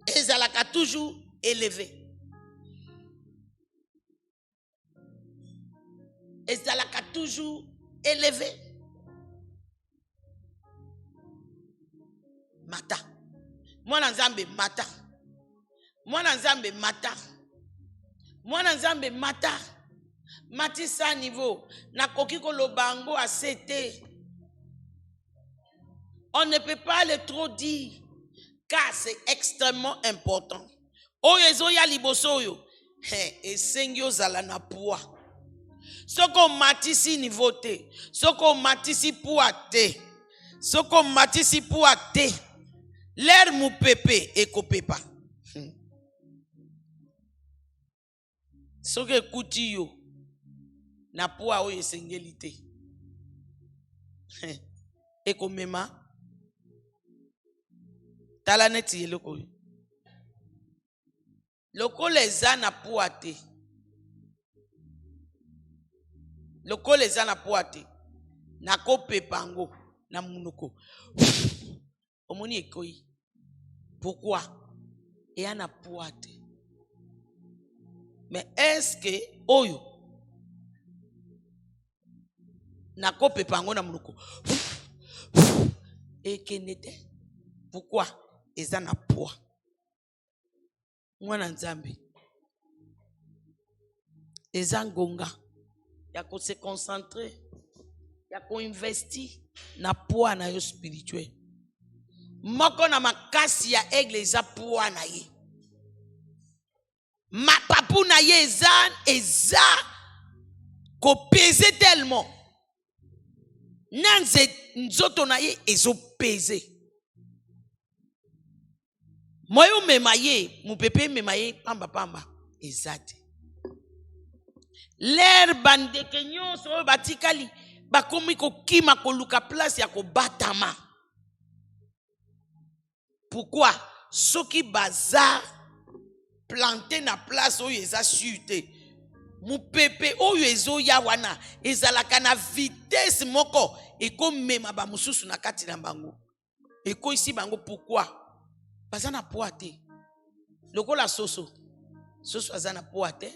D: Ezalaka toujours élevé. Ezalaka toujours élevé. Mata. Mwana nzambe mata. Mwana nzambe mata. Mwana nzambe mata. Matisa niveau. Na kokiko lobango a sete. On ne peut pas le trop dire. Car c'est extrêmement important. Oyezo ya liboso yo. Esengyo zala na poa. Soko matisi niveau te. Soko matisi poa te. Soko matisi poa te. L'air mou pepe eko pepa. Soke kuti yo na poa oye sengelite. Eko mema. Tala neti ye loko yo. Loko leza na poa te. Loko leza na poa te. Nako pepango na munoko. Omoni ekoi. Pourquoi? Et en a poate. Mais est-ce que oyo na kope pango na munoko et kenete? Pourquoi? Et en a poa. Mwana nzambe. Ezangonga. Ya ko se concentrer. Ya ko investir na poa na yo spirituel. moko na makasi ya aigle eza poa na ye. Mapapu na ye eza ko pese tellement. Nanze nzoto na ye ezo pese. Moyo mema ye, mupepe mema ye pamba ezate. L'air bandeke nyonso oyo batikali bakomi kokima koluka place ya kobatama. Pourquoi? Soki baza planté na place oyo eza sûreté. Mupepe oyo ezo ya wana ezalaka na vitesse moko eko mema ba mususu na kati na bango. Eko isi bango pourquoi? Baza na poa te. Lokola soso aza na poa te.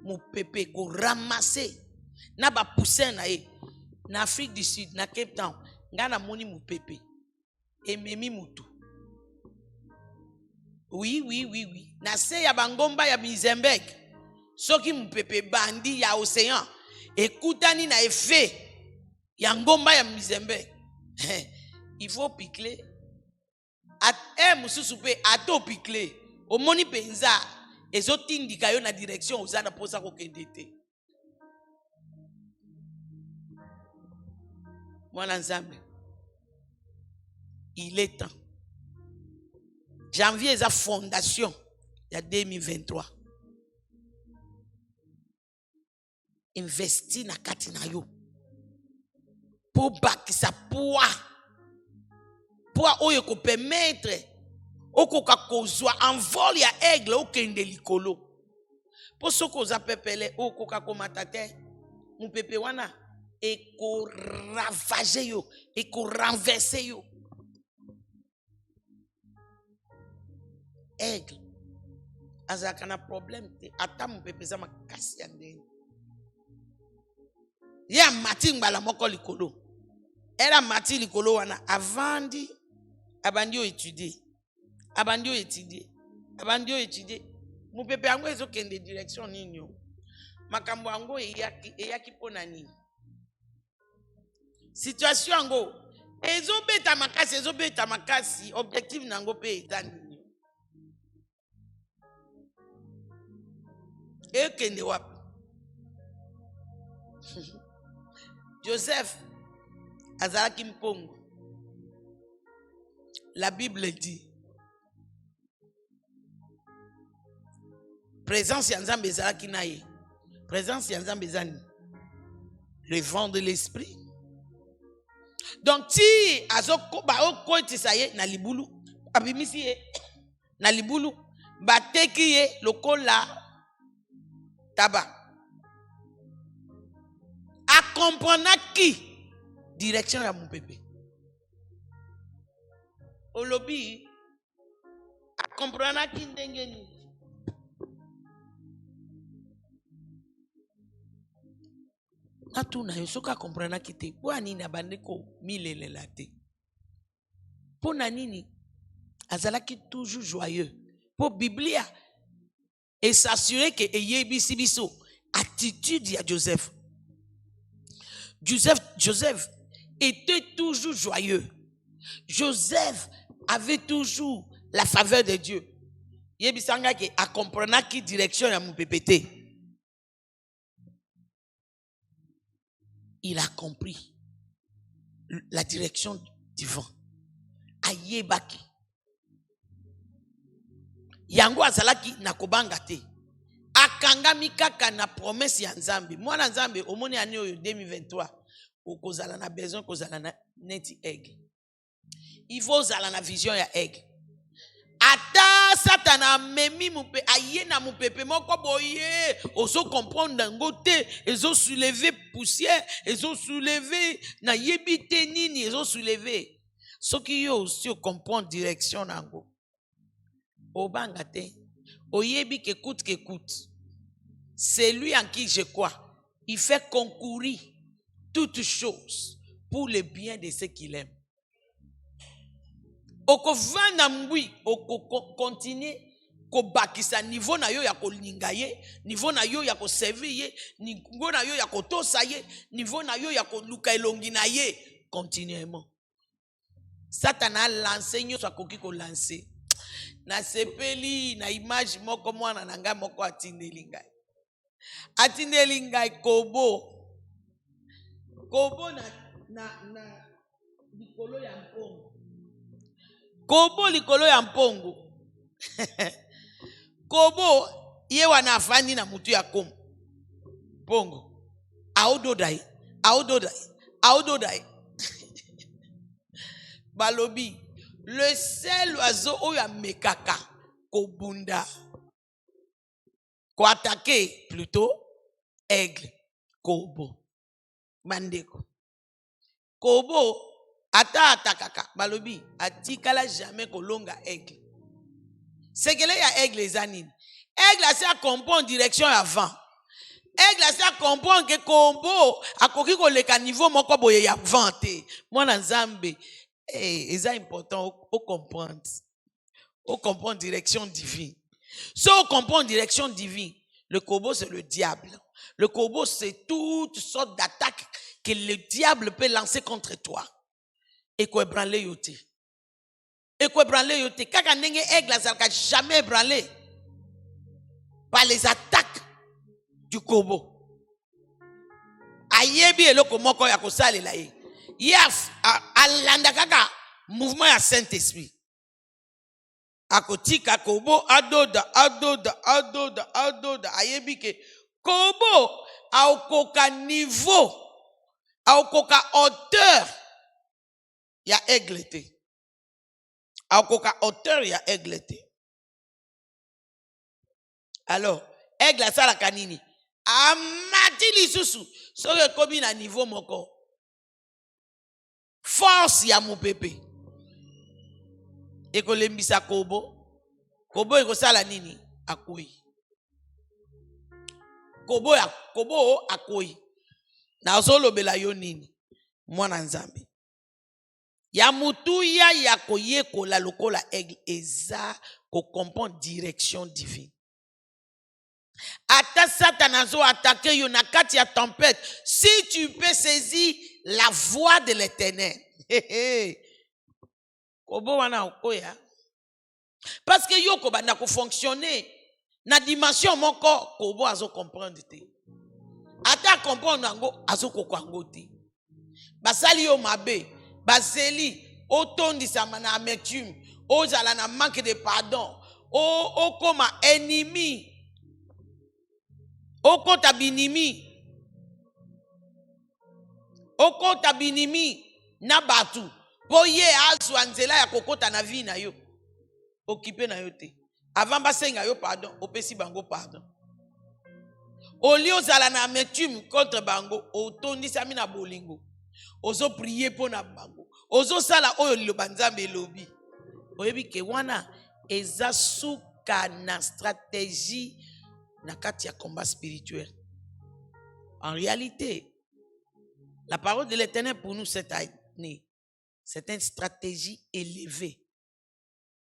D: Mupepe ko ramasser na ba poussin na ye. Na Afrique du Sud, na Cape Town, nga na moni mupepe ememi mutu. Oui. Na se ya bangomba ya Mizembek. Soki mupepe bandi ya océan ekutani na effet ya ngomba ya Mizembek. Il faut piquer. Mususu pe ato piquer. Omoni penza ezotindika yo na direction ozana posa kokende te. Mwana nzambe. Il est temps. Janvier eza fondation ya 2023. Investi na kati na yo. Po bakisa poa oyo ko permettre okoka kozwa envol ya aigle okende likolo. Po soko za pepele okoka komata te. Mupepe wana eko ravager yo, eko renverser yo. Aigle azaka na problème te ata mupepe za makasi ya ndenge. Ya mati ngala moko likolo. Era mati likolo wana avandi abandi o étudier. Mupepe yango ezokende direction nini yo. Makambo yango eyaki pona nini. Situation yango ezobeta makasi objectif nango pe etani. Ekende wapi? Joseph azalaki mpongo. La Bible dit présence ya Nzambe ezalaki na ye. Présence ya Nzambe ezani le vent de l'esprit. Donc ti azoko ba okotisa ye na libulu abimisi ye na libulu bateki ye lokola taba. A comprendre qui direction ya mupepe. Olobi a comprendre qui ndenge ni. Atuna yo soka comprendre qui te. Po anini abandeko milelela te. Po nini azalaki toujours joyeux. Po Biblia et s'assurer que eyebisi biso attitude ya Joseph. Joseph était toujours joyeux. Joseph avait toujours la faveur de Dieu. Yebisanga ke a comprendre qui direction ya mupepete. Il a compris la direction du vent. Ayebaki. Yango azalaki na kobanga te. Akangami kaka na promesse ya Nzambe. Mwana Nzambe omoni ane oyo 2023 okozala na besoin kozala na neti aigle. Il faut zala na vision ya aigle. Ata satana memi mupe ayena mupepe moko boye ozo comprendre ngote ezo soulever poussière ezo soulever na yebite nini ezo soulever soki yo aussi comprendre direction nango obanga te oyebi que coûte c'est lui en qui je crois. Il fait concourir toutes choses pour le bien de ceux qu'il aime. Oko vanda mbui oko continue ko bakisa niveau na yo ya ko linga ye, niveau na yo ya ko servir ye, niveau na yo ya ko tosa ye, niveau na yo ya ko luka elongi na ye continuellement. Satan a lancé nyoso akoki ko lancer. Na sepeli na image moko mwana na ngai moko atindeli ngai. Atindeli ngai kobo. Kobo na likolo ya mpongo. Kobo likolo ya mpongo. Kobo ye wana afandi na mutu ya komo. Mpongo. Aododai. Balobi. Le seul oiseau oyo amekaka kobunda. Ko attaquer plutôt aigle. Kobo. Mandeko. Kobo ata atakaka. Balobi. Atikala jamais kolonga aigle. Sekele ya aigle zanine. Aigle a sa comprendre direction avant. Aigle a sa comprendre que kombo akoki koleka niveau moko boye ya vente. Mwana nzambe. C'est important au comprendre. Au comprendre direction divine. Si on comprend direction divine, le kobo c'est le diable. Le kobo c'est toutes sortes d'attaques que le diable peut lancer contre toi. Et quoi ébranler yote. Et quoi ébranler yote. Kaka nenge aigle azalaka jamais ébranlé par les attaques du kobo. Ayebi eloko moko ya kosalela ye. Yes, alanda kaka mouvement ya Saint-Esprit. Akotika kobo adoda. Ayebi ke kobo aokoka niveau, aokoka hauteur ya aigle te. Aokoka hauteur ya aigle te. Alors, aigle asala kanini? Amati lisusu soki kobi na niveau moko. Force ya mupepe. Eko lembisa kobo. Kobo eko sala nini? Akoi. Kobo akoi. Na ozolo bela yo nini? Mwana nzambe. Ya mutuya ya koyeko la lokola aigle eza ko comprendre direction divine. Ata Satan azo attaquer yo na kati ya tempête, si tu peux saisir la voix de l'Éternel. Kobo wana okoya. Parce que yo ko banda ko fonctionner na dimension moko kobo azo comprendre te. Ata comprendre ngo azo ko kwango te. Basali yo mabe, baseli otondisa na amertume, ozala na manque de pardon, o koma ennemi. Okota binimi na batu. Po ye azwa nzela ya kokota na vi na yo. Okipe na yo te. Avant basenga yo pardon, opesi bango pardon. Oli ozala na amertume contre bango, otondisa mi na bolingo. Ozo prier po na bango. Ozo sala oyo liloba nzambe elobi. Oyebi ke wana eza suka na stratégie na kati ya combat spirituel. En réalité, la parole de l'Éternel pour nous cette année, c'est une stratégie élevée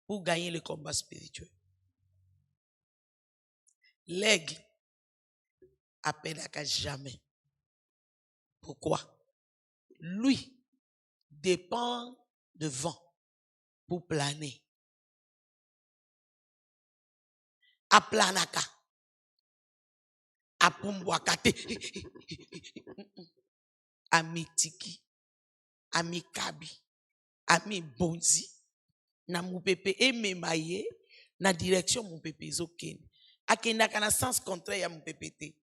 D: pour gagner le combat spirituel. L'aigle appelle à jamais. Pourquoi? Lui dépend de vent pour planer. A planaka. Apumbwakate. Amitiki. Amikabi. Ami bonzi. Na mupepe ememaye. Na direction mupepe zokeni. Akendaka na sens contraire ya mupepe te.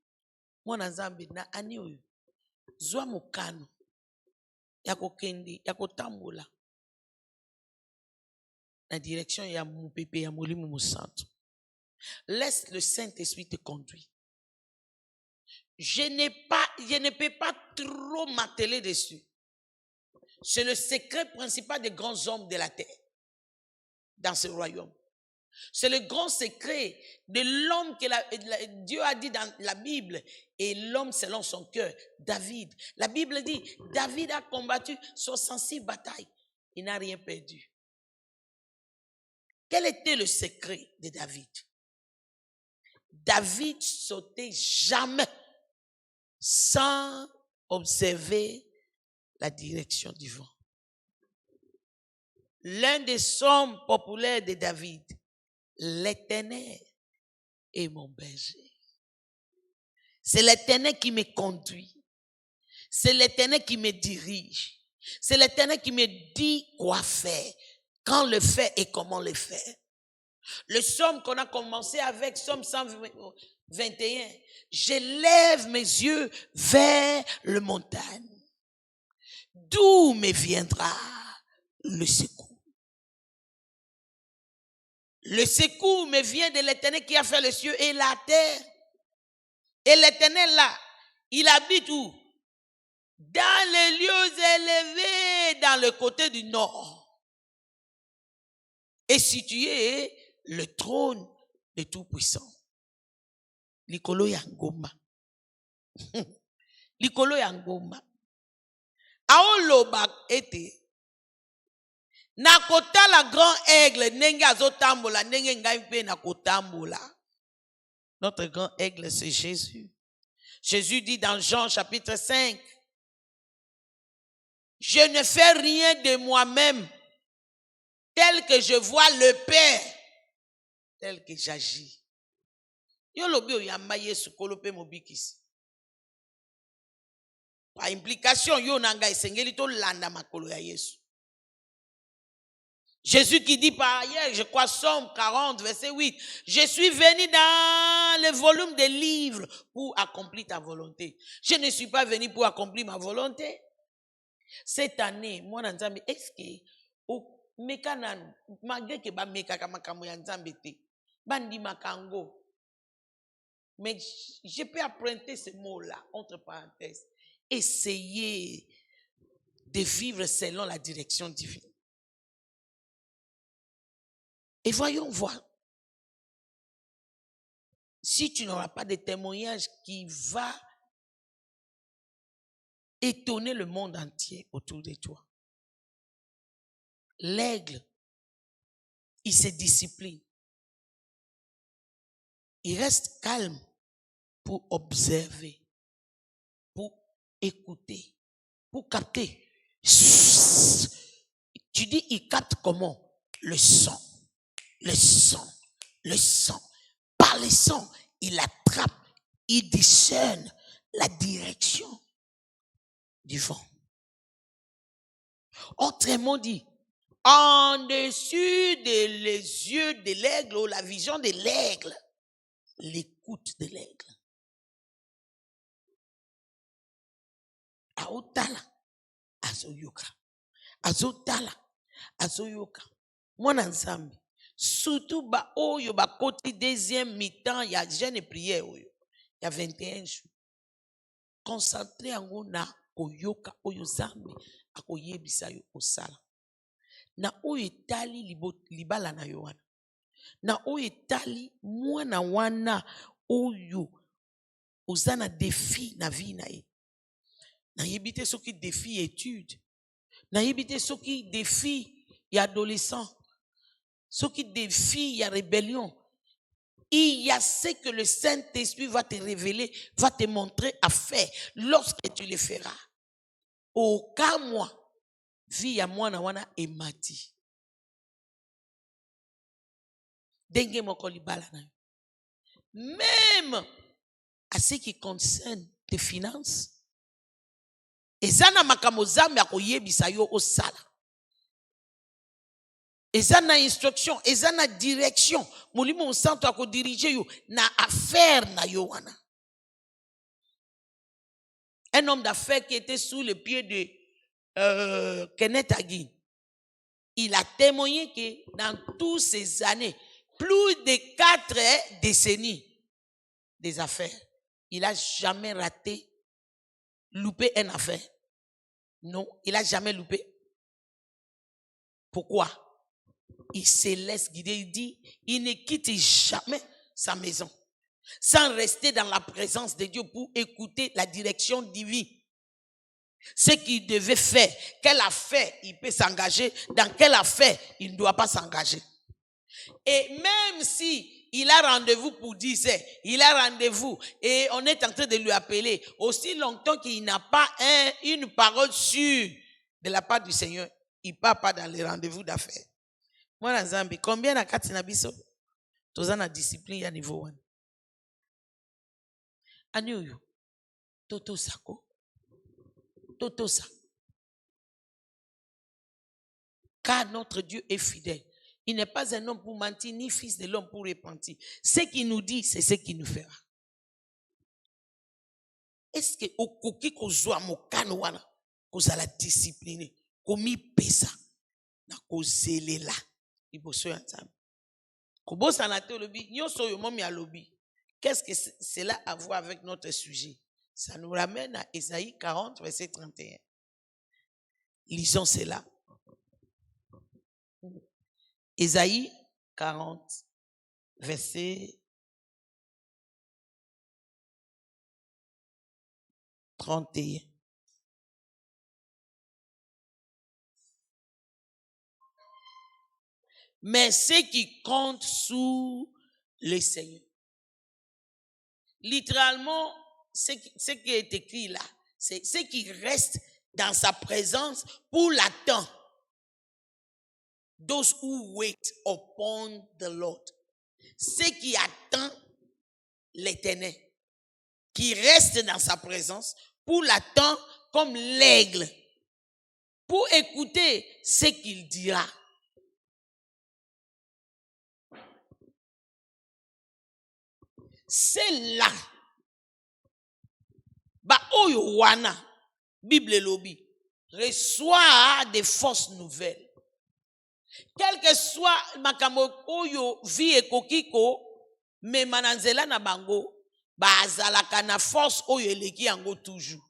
D: Mwana nzambe na ani oyo. Zwa mukano. Ya kokendi. Ya kotambola. Na direction ya mupepe ya molimo musantu. Laisse le Saint-Esprit te conduire. Je ne peux pas trop m'atteler dessus. C'est le secret principal des grands hommes de la terre. Dans ce royaume. C'est le grand secret de l'homme que Dieu a dit dans la Bible. Et l'homme selon son cœur, David. La Bible dit, David a combattu 66 batailles. Il n'a rien perdu. Quel était le secret de David? David sautait jamais sans observer la direction du vent. l'un des psaumes populaires de David. L'Éternel est mon berger. C'est l'Éternel qui me conduit. C'est l'Éternel qui me dirige. C'est l'Éternel qui me dit quoi faire, quand le faire et comment le faire. Le psaume qu'on a commencé avec, psaume 121, je lève mes yeux vers le montagne. D'où me viendra le secours? Le secours me vient de l'Éternel qui a fait les cieux et la terre. Et l'Éternel là, il habite où? Dans les lieux élevés, dans le côté du nord. Et situé le trône de Tout-Puissant. Likolo Yangoma. Likolo Yangoma. Aoloba ete. Nakota la grand aigle, nenge azotambola, nenge ngai nakotambola. Notre grand aigle, c'est Jésus. Jésus dit dans Jean chapitre 5, je ne fais rien de moi-même, tel que je vois le Père, tel que j'agis. Yo lobi oyamba Yesu kolope mobikisi. Par implication, yo nanga esengeli to landa makolo ya Yesu. Jésus qui dit par ailleurs, je crois Somme 40, verset 8, je suis venu dans le volume des livres pour accomplir ta volonté. Je ne suis pas venu pour accomplir ma volonté. Cette année, moi, est-ce que, malgré que ba meka kamakambo ya nzambe te, bandi makango, mais je peux emprunter ce mot-là, entre parenthèses, essayer de vivre selon la direction divine. Et voyons voir. Si tu n'auras pas de témoignage qui va étonner le monde entier autour de toi. L'aigle, il se discipline. Il reste calme pour observer, pour écouter, pour capter. Tu dis, il capte comment? Le son. Le son, le son. Par le son, il attrape, il discerne la direction du vent. Autrement dit, en dessus des yeux de l'aigle ou la vision de l'aigle, l'écoute de l'aigle. Aotala, azoyoka. Azotala, azoyoka. Mwana nzambe. Surtout ba oyo ba koti deuxième mi-temps ya jeûne et prière oyo. Ya 21 jours. Concentré en na koyoka oyo zambe akoyebisa yo osala. Na oyo etali libala na yo wana. Na oyo etali mwana wana oyo ozana défi na vie na ye. Na yebite soki défi étude. Na yebite soki défi ya adolescent. Ce qui défie, il y a rébellion. Il y a ce que le Saint-Esprit va te révéler, va te montrer à faire lorsque tu le feras. Au cas moi, vie à moi na wana emati. Denge moko libala na. Même à ce qui concerne tes finances. Ezana makambo zambe akoyebisa yo osala. Eza na instruction, eza na direction. Molimo santo ako dirige yo na affaire na yo wana. Un homme d'affaires qui était sous le pied de Kenneth Hagin. Il a témoigné que dans toutes ces années, plus de 4 décennies des affaires, il n'a jamais raté, loupé une affaire. Non, il n'a jamais loupé. Pourquoi? Il se laisse guider, il dit, il ne quitte jamais sa maison sans rester dans la présence de Dieu pour écouter la direction divine. Ce qu'il devait faire, quelle affaire il peut s'engager, dans quelle affaire il ne doit pas s'engager. Et même si il a rendez-vous pour 10 heures, il a rendez-vous et on est en train de lui appeler, aussi longtemps qu'il n'a pas une parole sûre de la part du Seigneur, il part pas dans les rendez-vous d'affaires. Moi, dans Zambie, combien na kati na biso? Toza na discipline ya niveau 1. Ani oyo, toto sako. Toto sa. Car notre Dieu est fidèle. Il n'est pas un homme pour mentir, ni fils de l'homme pour repentir. Ce qu'il nous dit, c'est ce qu'il nous fera. Est-ce que au koki kozwa mokano wana kozala discipliné komi pesa na kozelela liboso ya Nzambe kobosa na te lobi nyonso yo momi alobi. Qu'est-ce que cela a à voir avec notre sujet? Ça nous ramène à Ésaïe 40 verset 31. Lisons cela. Ésaïe 40 verset 31. Mais ce qui compte sous le Seigneur. Littéralement, ce qui est écrit là, c'est ce qui reste dans sa présence pour l'attendre. Those who wait upon the Lord. Ceux qui attendent l'Éternel, qui reste dans sa présence pour l'attendre comme l'aigle, pour écouter ce qu'il dira. C'est là. Ba oyo wana, Bible lobi, reçoit des fausses nouvelles. Quel que soit makambo oyo vie ekokiko, me mananzela na bango, bazalaka na force oyo eleki yango toujours.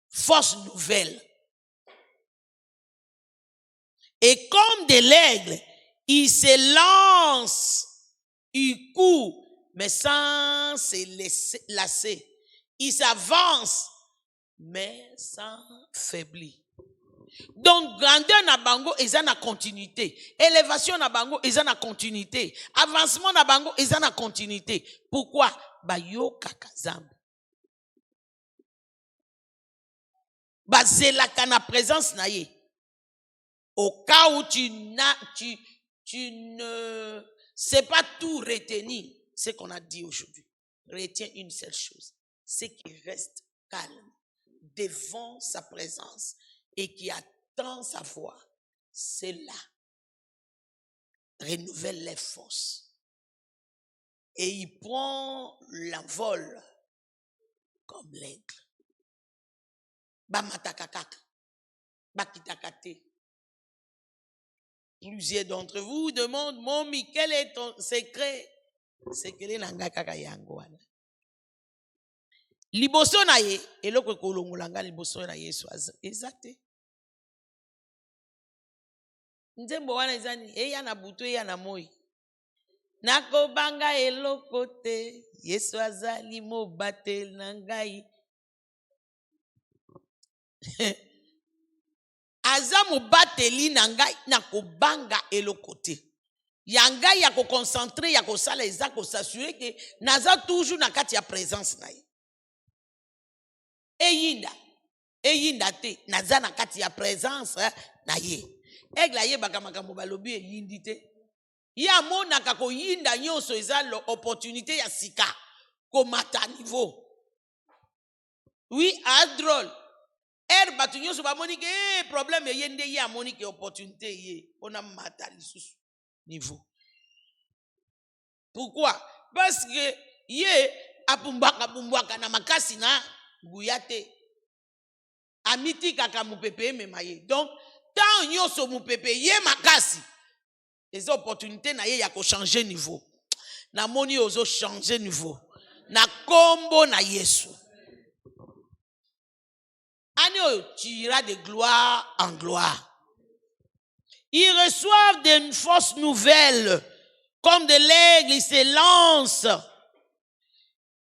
D: Force nouvelle. Et comme de l'aigle, il se lance, il court, mais sans se lasser. Il s'avance, mais sans faiblir. Donc, grandeur na bango, ils ont la continuité. Élévation na bango, ils ont la continuité. Avancement na bango, ils ont la continuité. Pourquoi? Bayo kakazam. Bazelaka na présence na ye. Au cas où tu ne sais pas tout retenir, ce qu'on a dit aujourd'hui. Retiens une seule chose. C'est qu'il reste calme devant sa présence et qui attend sa voix. C'est là. Renouvelle les forces. Et il prend l'envol comme l'aigle. Bamatakakak. Bakitakate. Plusieurs d'entre vous demandent, Momi, quel est ton secret? Secret nangaka yangoana. Liboso na ye, eloko kolongolanga liboso na Yesu ezate. Nzembo wana ezani, eya na butu eya na moi. Nakobanga eloko te, Yesu azali mobatel na ngai. Aza mobateli na ngai nakobanga eloko te. Yanga ya ko concentrer ya ko sala eza ko s'assurer que naza toujours na kati ya présence na ye. Eyinda te naza na kati ya présence na ye. Egla ye baka makambo balobi eyindi te. Ya monaka ko yinda nyonso eza l'opportunité ya sika ko mata niveau. Oui, drôle. Batu nyonso ba monike problème yende ya monike opportunité ye ona mata lisusu niveau. Pourquoi? Parce que ye apumbaka na makasi na guyate. Amiti kaka mupepe mema ye. Donc, tant nyonso mupepe ye makasi. Les opportunités na ye ya ko changer niveau. Na moni ozo changer niveau. Na kombo na Yesu. Ani tu iras de gloire en gloire. Ils reçoivent de fausses nouvelles. Comme de l'aigle, ils se lancent.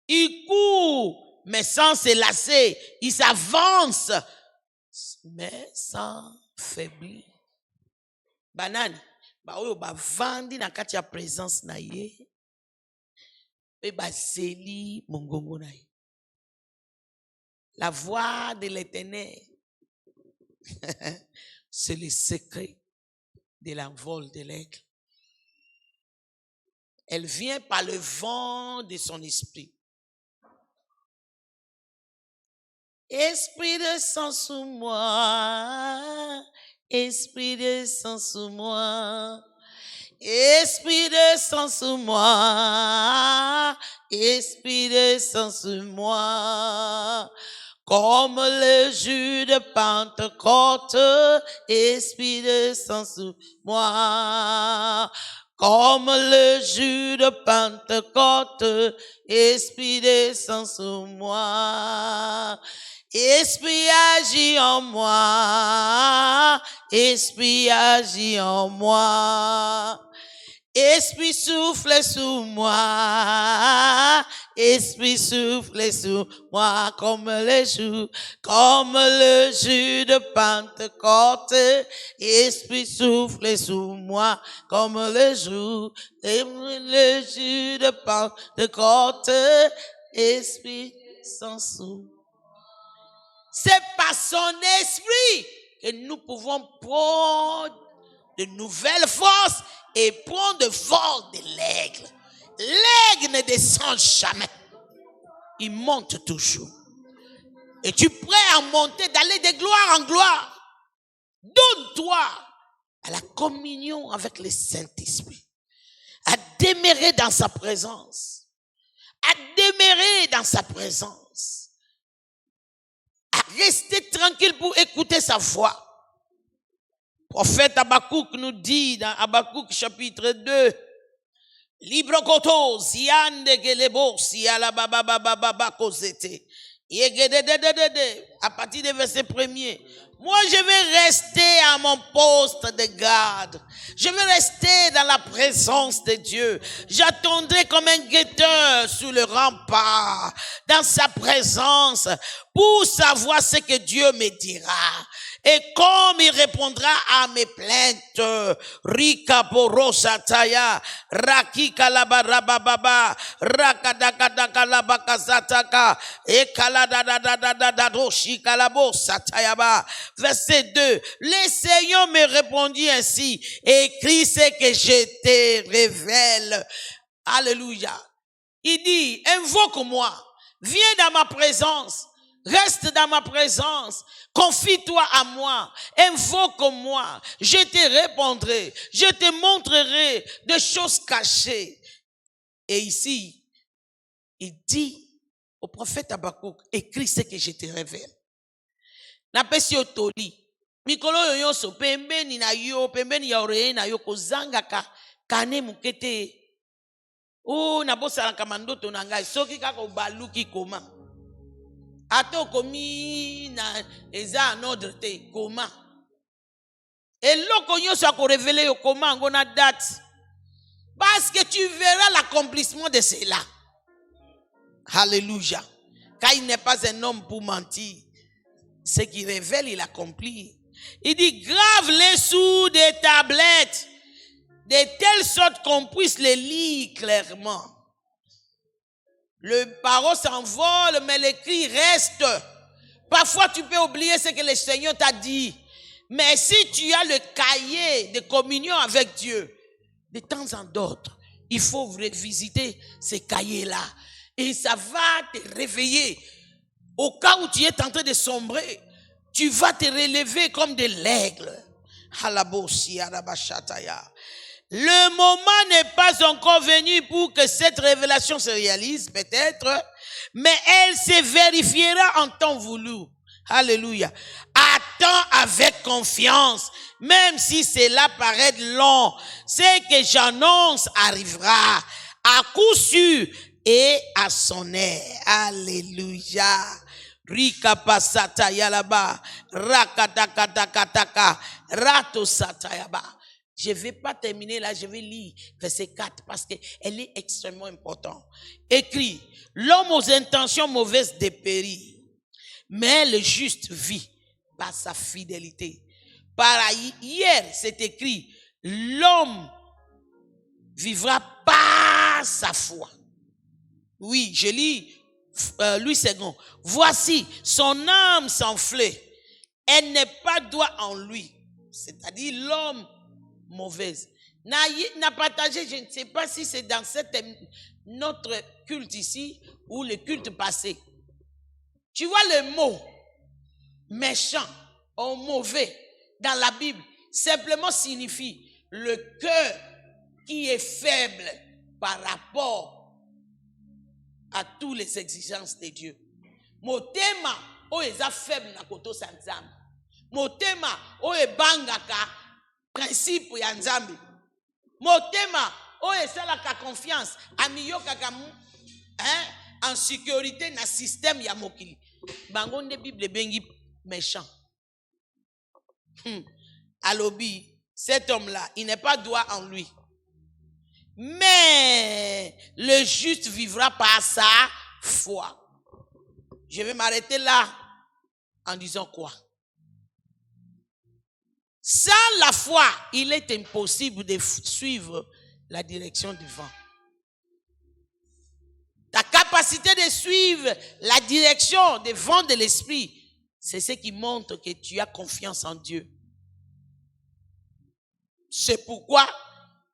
D: Ils courent, mais sans se lasser. Ils s'avancent, mais sans faiblir. Banani, oyo bavandi na kati ya présence na ye. Pe baseli mongongo na ye. La voix de l'Éternel C'est le secret de l'envol de l'aigle. Elle vient par le vent de son esprit. Esprit de sang sous moi, Esprit de sang sous moi, Esprit de sang sous moi, Esprit de sang sous moi. Comme le jour de Pentecôte, Esprit de sang sous moi. Comme le jour de Pentecôte, Esprit descend sur moi. Esprit agit en moi, Esprit agit en moi. Esprit souffle sur moi, Esprit souffle sur moi comme le jour de Pentecôte. Esprit souffle sur moi comme le jour de Pentecôte. Esprit sans sous. C'est par son esprit que nous pouvons prendre de nouvelles forces et prendre de vol de l'aigle. L'aigle ne descend jamais. Il monte toujours. Et tu es prêt à monter, d'aller de gloire en gloire. Donne-toi à la communion avec le Saint-Esprit. À demeurer dans sa présence. À demeurer dans sa présence. À rester tranquille pour écouter sa voix. Prophète Habakkuk nous dit dans Habakkuk chapitre 2, Libre koto, ziande gelebo, siala baba baba baba kozete. À partir du verset 1er, moi je vais rester à mon poste de garde. Je vais rester dans la présence de Dieu. J'attendrai comme un guetteur sur le rempart, dans sa présence, pour savoir ce que Dieu me dira. Et comme il répondra à mes plaintes, Rika Borosataya, Raki Kalabarababa, Rakadakadakalabakazataka, et Kaladadadadadadoshi Kalabo Satayaba. Verset 2. Le Seigneur me répondit ainsi, écris ce que je te révèle. Alléluia. Il dit, invoque-moi, viens dans ma présence. Reste dans ma présence, confie-toi à moi, invoque-moi, je te répondrai, je te montrerai des choses cachées. Et ici, il dit au prophète Habakkuk, écris ce que je te révèle. Napesi otoli, mikolo yoyoso, pembeni na yo, pembeni ya oreye na yo, kozangaka, kane mukete. Oh, nabosa lankamandoto na ngai, soki kako baluki koma. Ato komi na eza en ordre te comment et loko nyoso ko révéler yo comment ngona date parce que tu verras l'accomplissement de cela. Alléluia. Car il n'est pas un homme pour mentir. Ce qu'il révèle, il accomplit. Il dit grave-les sous des tablettes de telle sorte qu'on puisse les lire clairement. Le parole s'envole, mais l'écrit reste. Parfois, tu peux oublier ce que le Seigneur t'a dit. Mais si tu as le cahier de communion avec Dieu, de temps en d'autre, il faut revisiter ces cahiers-là. Et ça va te réveiller. Au cas où tu es en train de sombrer, tu vas te relever comme de l'aigle. Le moment n'est pas encore venu pour que cette révélation se réalise, peut-être, mais elle se vérifiera en temps voulu. Alléluia. Attends avec confiance, même si cela paraît long. Ce que j'annonce arrivera à coup sûr et à son air. Alléluia. Rika pasata yalaba, rakadakadakataka, rato satayaba. Je ne vais pas terminer là, je vais lire verset 4 parce qu'elle est extrêmement importante. Écrit, l'homme aux intentions mauvaises dépérit, mais le juste vit par sa fidélité. Par hier, c'est écrit, l'homme vivra par sa foi. Oui, je lis Louis II. Voici, son âme s'enflait. Elle n'est pas droit en lui. c'est-à-dire l'homme mauvaise. N'a partagé, je ne sais pas si c'est dans notre culte ici ou le culte passé. Tu vois le mot méchant ou mauvais dans la Bible simplement signifie le cœur qui est faible par rapport à toutes les exigences de Dieu. Motema o eza faible na koto sa nzambe. Motema o ebangaka principe ya nzambe. Motema o esalaka confiance amiyokaka en sécurité na système ya mokili. Bango nde Bible bengi méchant. Alobi, cet homme-là, il n'est pas droit en lui. Mais le juste vivra par sa foi. Je vais m'arrêter là en disant quoi? Sans la foi, il est impossible de suivre la direction du vent. Ta capacité de suivre la direction des vents de l'esprit, c'est ce qui montre que tu as confiance en Dieu. C'est pourquoi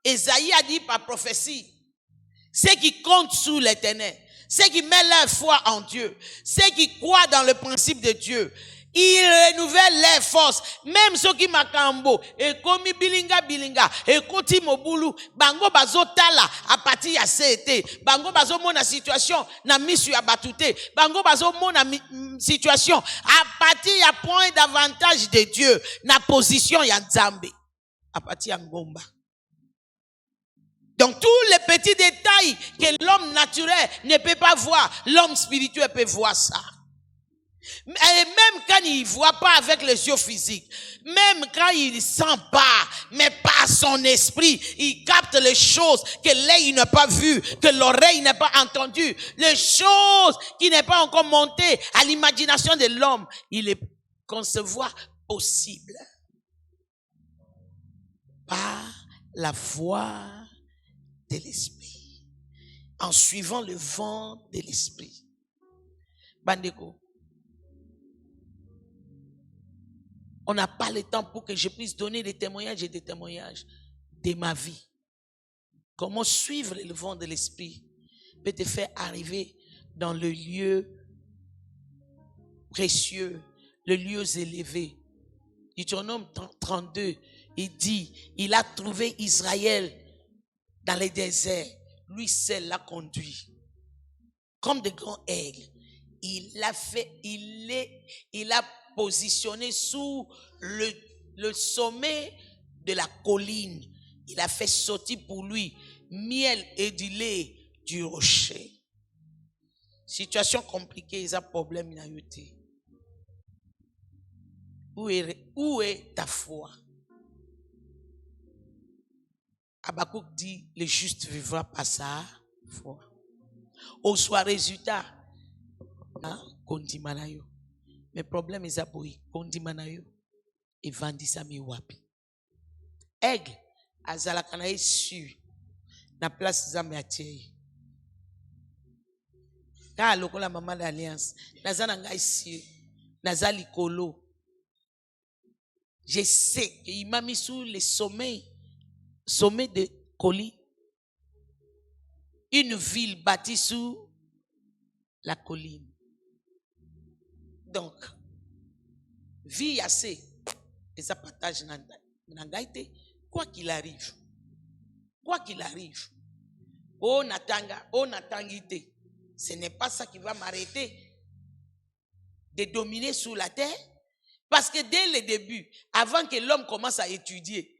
D: Ésaïe a dit par prophétie, ceux qui comptent sur l'Éternel, ceux qui mettent leur foi en Dieu, ceux qui croient dans le principe de Dieu, ils renouvellent leurs forces. Même ceux qui makambo, et comme bilinga, et koti mobulu, bango bazo tala, à partir ya CET, bango bazo mona situation, na misu ya batute, bango bazo mona situation, à partir ya point d'avantage de Dieu, na position ya nzambe, à partir ya ngomba. Donc tous les petits détails que l'homme naturel ne peut pas voir, l'homme spirituel peut voir ça. Et même quand il ne voit pas avec les yeux physiques, même quand il ne sent pas, mais par son esprit, il capte les choses que l'œil n'a pas vues, que l'oreille n'a pas entendues, les choses qui n'est pas encore montées à l'imagination de l'homme. Il est concevoir possible par la voie de l'esprit, en suivant le vent de l'esprit. Bandeko, on n'a pas le temps pour que je puisse donner des témoignages et des témoignages de ma vie. Comment suivre le vent de l'esprit peut te faire arriver dans le lieu précieux, le lieu élevé. Deutéronome 32, il dit, il a trouvé Israël dans les déserts. Lui seul l'a conduit. Comme de grands aigles. Il a positionné sous le sommet de la colline. Il a fait sortir pour lui miel et du lait du rocher. Situation compliquée, il y a problème, il a eu. Où est ta foi? Habakkuk dit, le juste vivra par sa foi. Au soir résultat, kondimanayo. Mais problème est aboui, kondimanayo. Et vandisa mi wapi. Aigle, azalakana est sûr. Na place zame atie. Ka lokola maman d'alliance. Nazana ngai sûr. Nazali kolo. Je sais qu'il m'a mis sous le sommet de Coli. Une ville bâtie sous la colline. Donc, vie assez. Et ça partage nangaite. Quoi qu'il arrive. Quoi qu'il arrive. Oh natanga, oh natangite. Ce n'est pas ça qui va m'arrêter de dominer sur la terre. Parce que dès le début, avant que l'homme commence à étudier,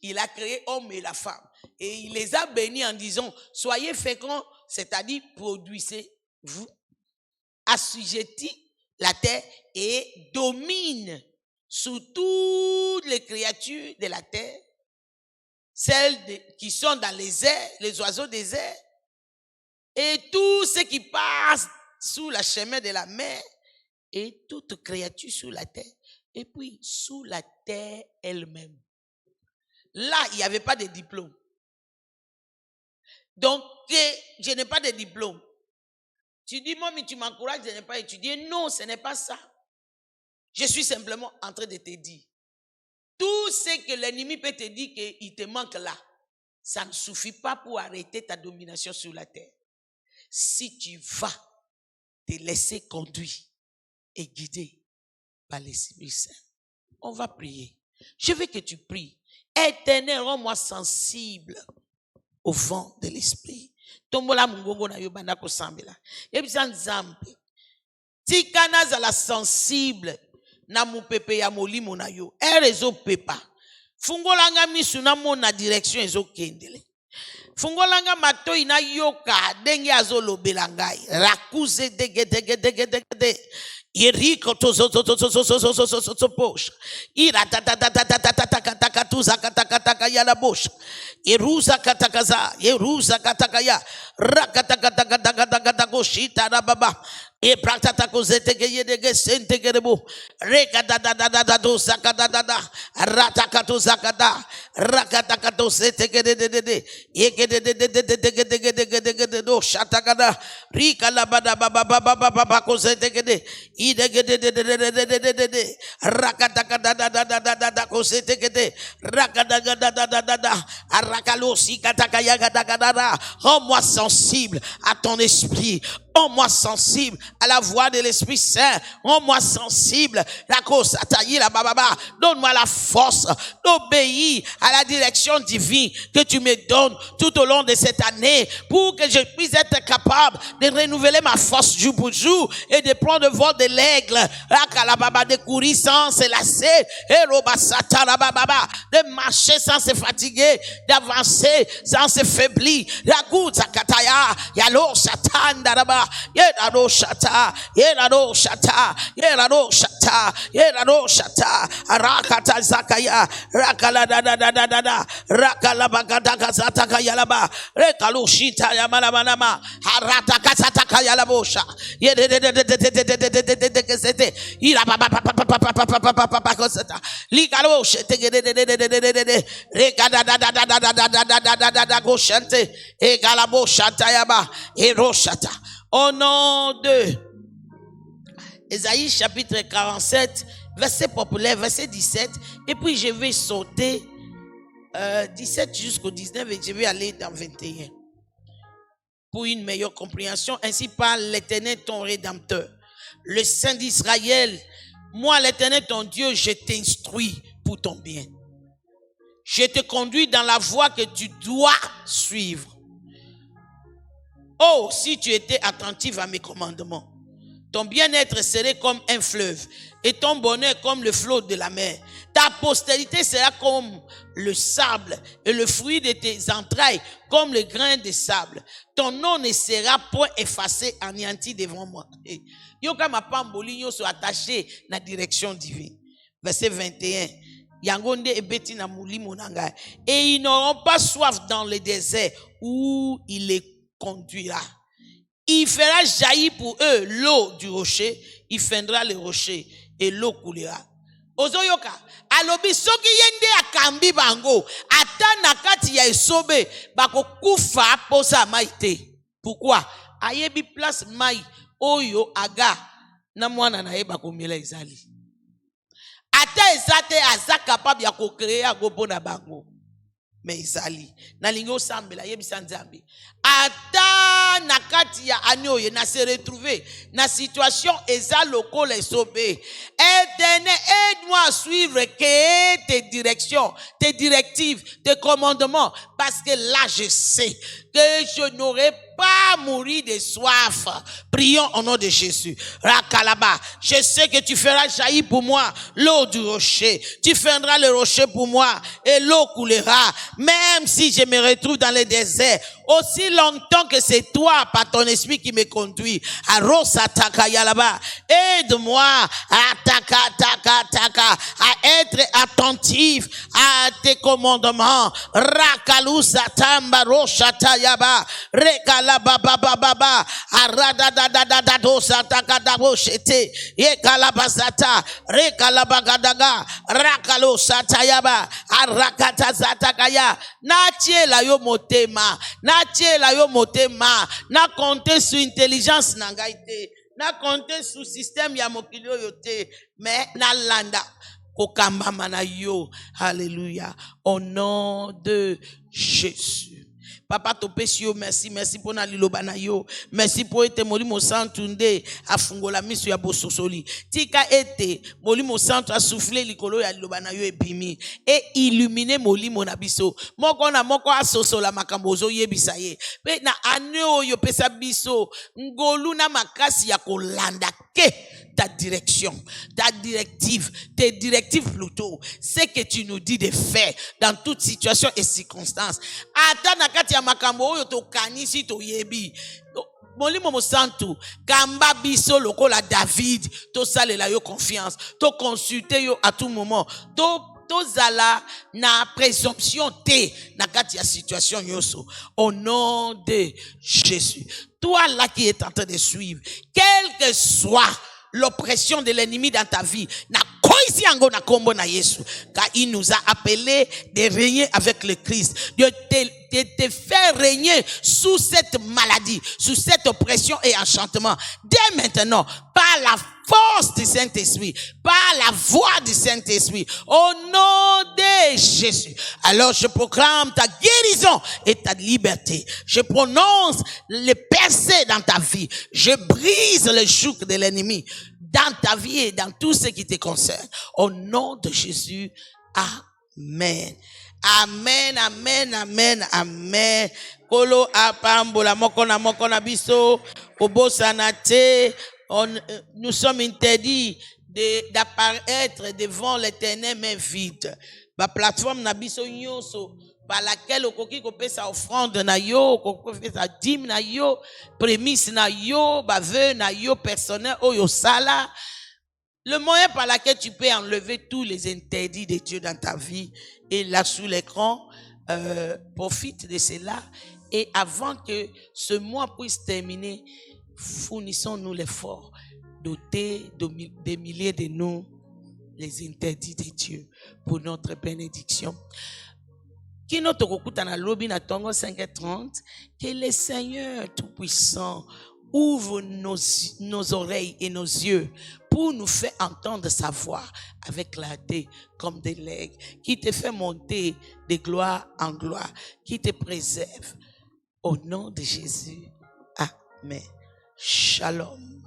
D: il a créé l'homme et la femme. Et il les a bénis en disant, soyez féconds, c'est-à-dire produisez-vous, assujettis la terre et domine sur toutes les créatures de la terre, celles qui sont dans les airs, les oiseaux des airs, et tout ce qui passe sous la chemin de la mer, et toute créature sous la terre, et puis sous la terre elle-même. Là, il n'y avait pas de diplôme. Donc, je n'ai pas de diplôme. Tu dis, moi, mais tu m'encourages, je n'ai pas étudié. Non, ce n'est pas ça. Je suis simplement en train de te dire Tout ce que l'ennemi peut te dire qu'il te manque là, ça ne suffit pas pour arrêter ta domination sur la terre. Si tu vas te laisser conduire et guider par l'Esprit Saint. On va prier. Je veux que tu pries. Éternel, rends-moi sensible au vent de l'Esprit. Tombola mungongo na yo banda ko sambela. Yebisa nzambe. Tika nazala sensible na mupepe ya molimo na yo. Erezo pepa. Fungolanga misu na mona direction ezo kendele. Fungolanga matoi na yoka denge azolobela ngai. Rakuze dege. Yeriko tozo posh. Ira ta tuza kataka ya la bosh. Yeruza katakaza, Yeruza katakaya. Rakataka goshita na baba. E pratata kozete ge yedege sente gerebo. Reka da do zakada. Ratakato zakada. Rakatakato sete de. Yeke de do shatakada. Rika la bada baba kozete gede. Idege de. Rakataka kozete gede. Rakada. Arakalosi katakaya gadagada. Rends-moi sensible à ton esprit. Rends-moi sensible à la voix de l'Esprit Saint. Rends-moi sensible. La cause attaillée la bababa. Donne-moi la force d'obéir à la direction divine que tu me donnes tout au long de cette année pour que je puisse être capable de renouveler ma force jour pour jour et de prendre le vol de l'aigle. De courir sans se lasser. De marcher sans se fatiguer. D'avancer sans se faiblir. La goutte kataya. Yalo satan daraba. Yerado shata. Rakata zakaya. Rakala da. Rakala bagadaka zataka yalaba. Rekalo shita yamanamanama. Harata kasataka yalabosha. Ira papa kosata. Ligalo shete rekada goshante. Egalabo shata yaba. Eroshata. Au nom de Ésaïe chapitre 47, verset populaire, verset 17. Et puis je vais sauter 17 jusqu'au 19 et je vais aller dans 21. Pour une meilleure compréhension, ainsi parle l'Éternel ton Rédempteur, le Saint d'Israël. Moi l'Éternel ton Dieu, je t'instruis pour ton bien. Je te conduis dans la voie que tu dois suivre. Oh, si tu étais attentif à mes commandements, ton bien-être serait comme un fleuve et ton bonheur comme le flot de la mer. Ta postérité sera comme le sable et le fruit de tes entrailles comme le grain de sable. Ton nom ne sera point effacé, anéanti devant moi. Yoka ma pamboli yo so attaché na direction divine. Verset 21. Yangonde ebeti na mulimo nanga. Et ils n'auront pas soif dans le désert où il les conduira. Il fera jaillir pour eux l'eau du rocher. Il fendra le rocher et l'eau coulera. Ozoyoka, alobi soki yende akambi bango, ata nakati ya esobe, bako kufa posa maite. Pourquoi? Ayebi place mai, oyo aga, na mwana na ye bako mela ezali. Ata ezate aza capable ya ko créer agobo na bango. Mais ezali. Na lingo sambela yebisa nzambe. Ata nakati ya anyoye na se retrouver na situation eza loko les sobe. Éternel, aide-moi à suivre tes directions, tes directives, tes commandements, parce que là je sais que je n'aurai pas mourir de soif. Prions au nom de Jésus. Rakalaba, je sais que tu feras jaillir pour moi l'eau du rocher. Tu fendras le rocher pour moi et l'eau coulera. Même si je me retrouve dans le désert, aussi longtemps que c'est toi, par ton esprit qui me conduit. Aide-moi à être attentif à tes commandements. Rakalusatamba roshatayaba. Rekalababababa. Aradadadadadadosatakadoshete. Yekalabazata. Rekalabagadaga. Rakalosatayaba. Arakatazatakaya. Natie la yo motema. Natie la yo motema. Na compter sur intelligence nangaite. Na compter sur système ya mokilio yote. Mais na landa. kokamba manayo. Alléluia. Au nom de Jésus. Papa topesi yo merci pour na liloba na yo, merci pour ete molimo santu nde afungola miso ya bososoli, tika ete molimo santu asouffler likolo ya liloba na yo ebimi et illuminer molimo na biso moko na moko asosola makambo ozo yebisa ye pe na ane oyo pesa biso ngolu na makasi ya kolanda ke ta direction, ta directive, tes directives plutôt, ce que tu nous dis de faire dans toute situation et circonstance. Ata na kati ya makambo oyo to kanisi to yebi. Molimo mosantu, kamba biso lokola David, to salela yo confiance, to consulter yo à tout moment, to zala na présomption te na kati ya situation yoso. Au nom de Jésus. Toi là qui est en train de suivre, quel que soit l'oppression de l'ennemi dans ta vie, car il nous a appelés de régner avec le Christ, de te faire régner sous cette maladie, sous cette oppression et enchantement, dès maintenant, par la force du Saint-Esprit, par la voix du Saint-Esprit, au nom de Jésus. Alors je proclame ta guérison et ta liberté. Je prononce les percées dans ta vie. Je brise le joug de l'ennemi dans ta vie et dans tout ce qui te concerne. Au nom de Jésus, amen. Amen, amen, amen, amen. Kolo apambola mokona biso obosanate. Nous sommes interdits d'apparaître devant l'Éternel main vide. La plateforme na biso nyonso par laquelle okoki kopesa offrande na yo, kopesa dîme na yo, prémisse na yo, baveu na yo personnel oyo sala. Le moyen par lequel tu peux enlever tous les interdits de Dieu dans ta vie est là sous l'écran. Profite de cela et avant que ce mois puisse terminer, fournissons-nous l'effort d'ôter des milliers de nous les interdits de Dieu pour notre bénédiction. Kino tokokuta na lobi na tongo 5h30, que le Seigneur Tout-Puissant ouvre nos oreilles et nos yeux pour nous faire entendre sa voix avec clarté comme des legs, qui te fait monter de gloire en gloire, qui te préserve. Au nom de Jésus. Amen. Shalom.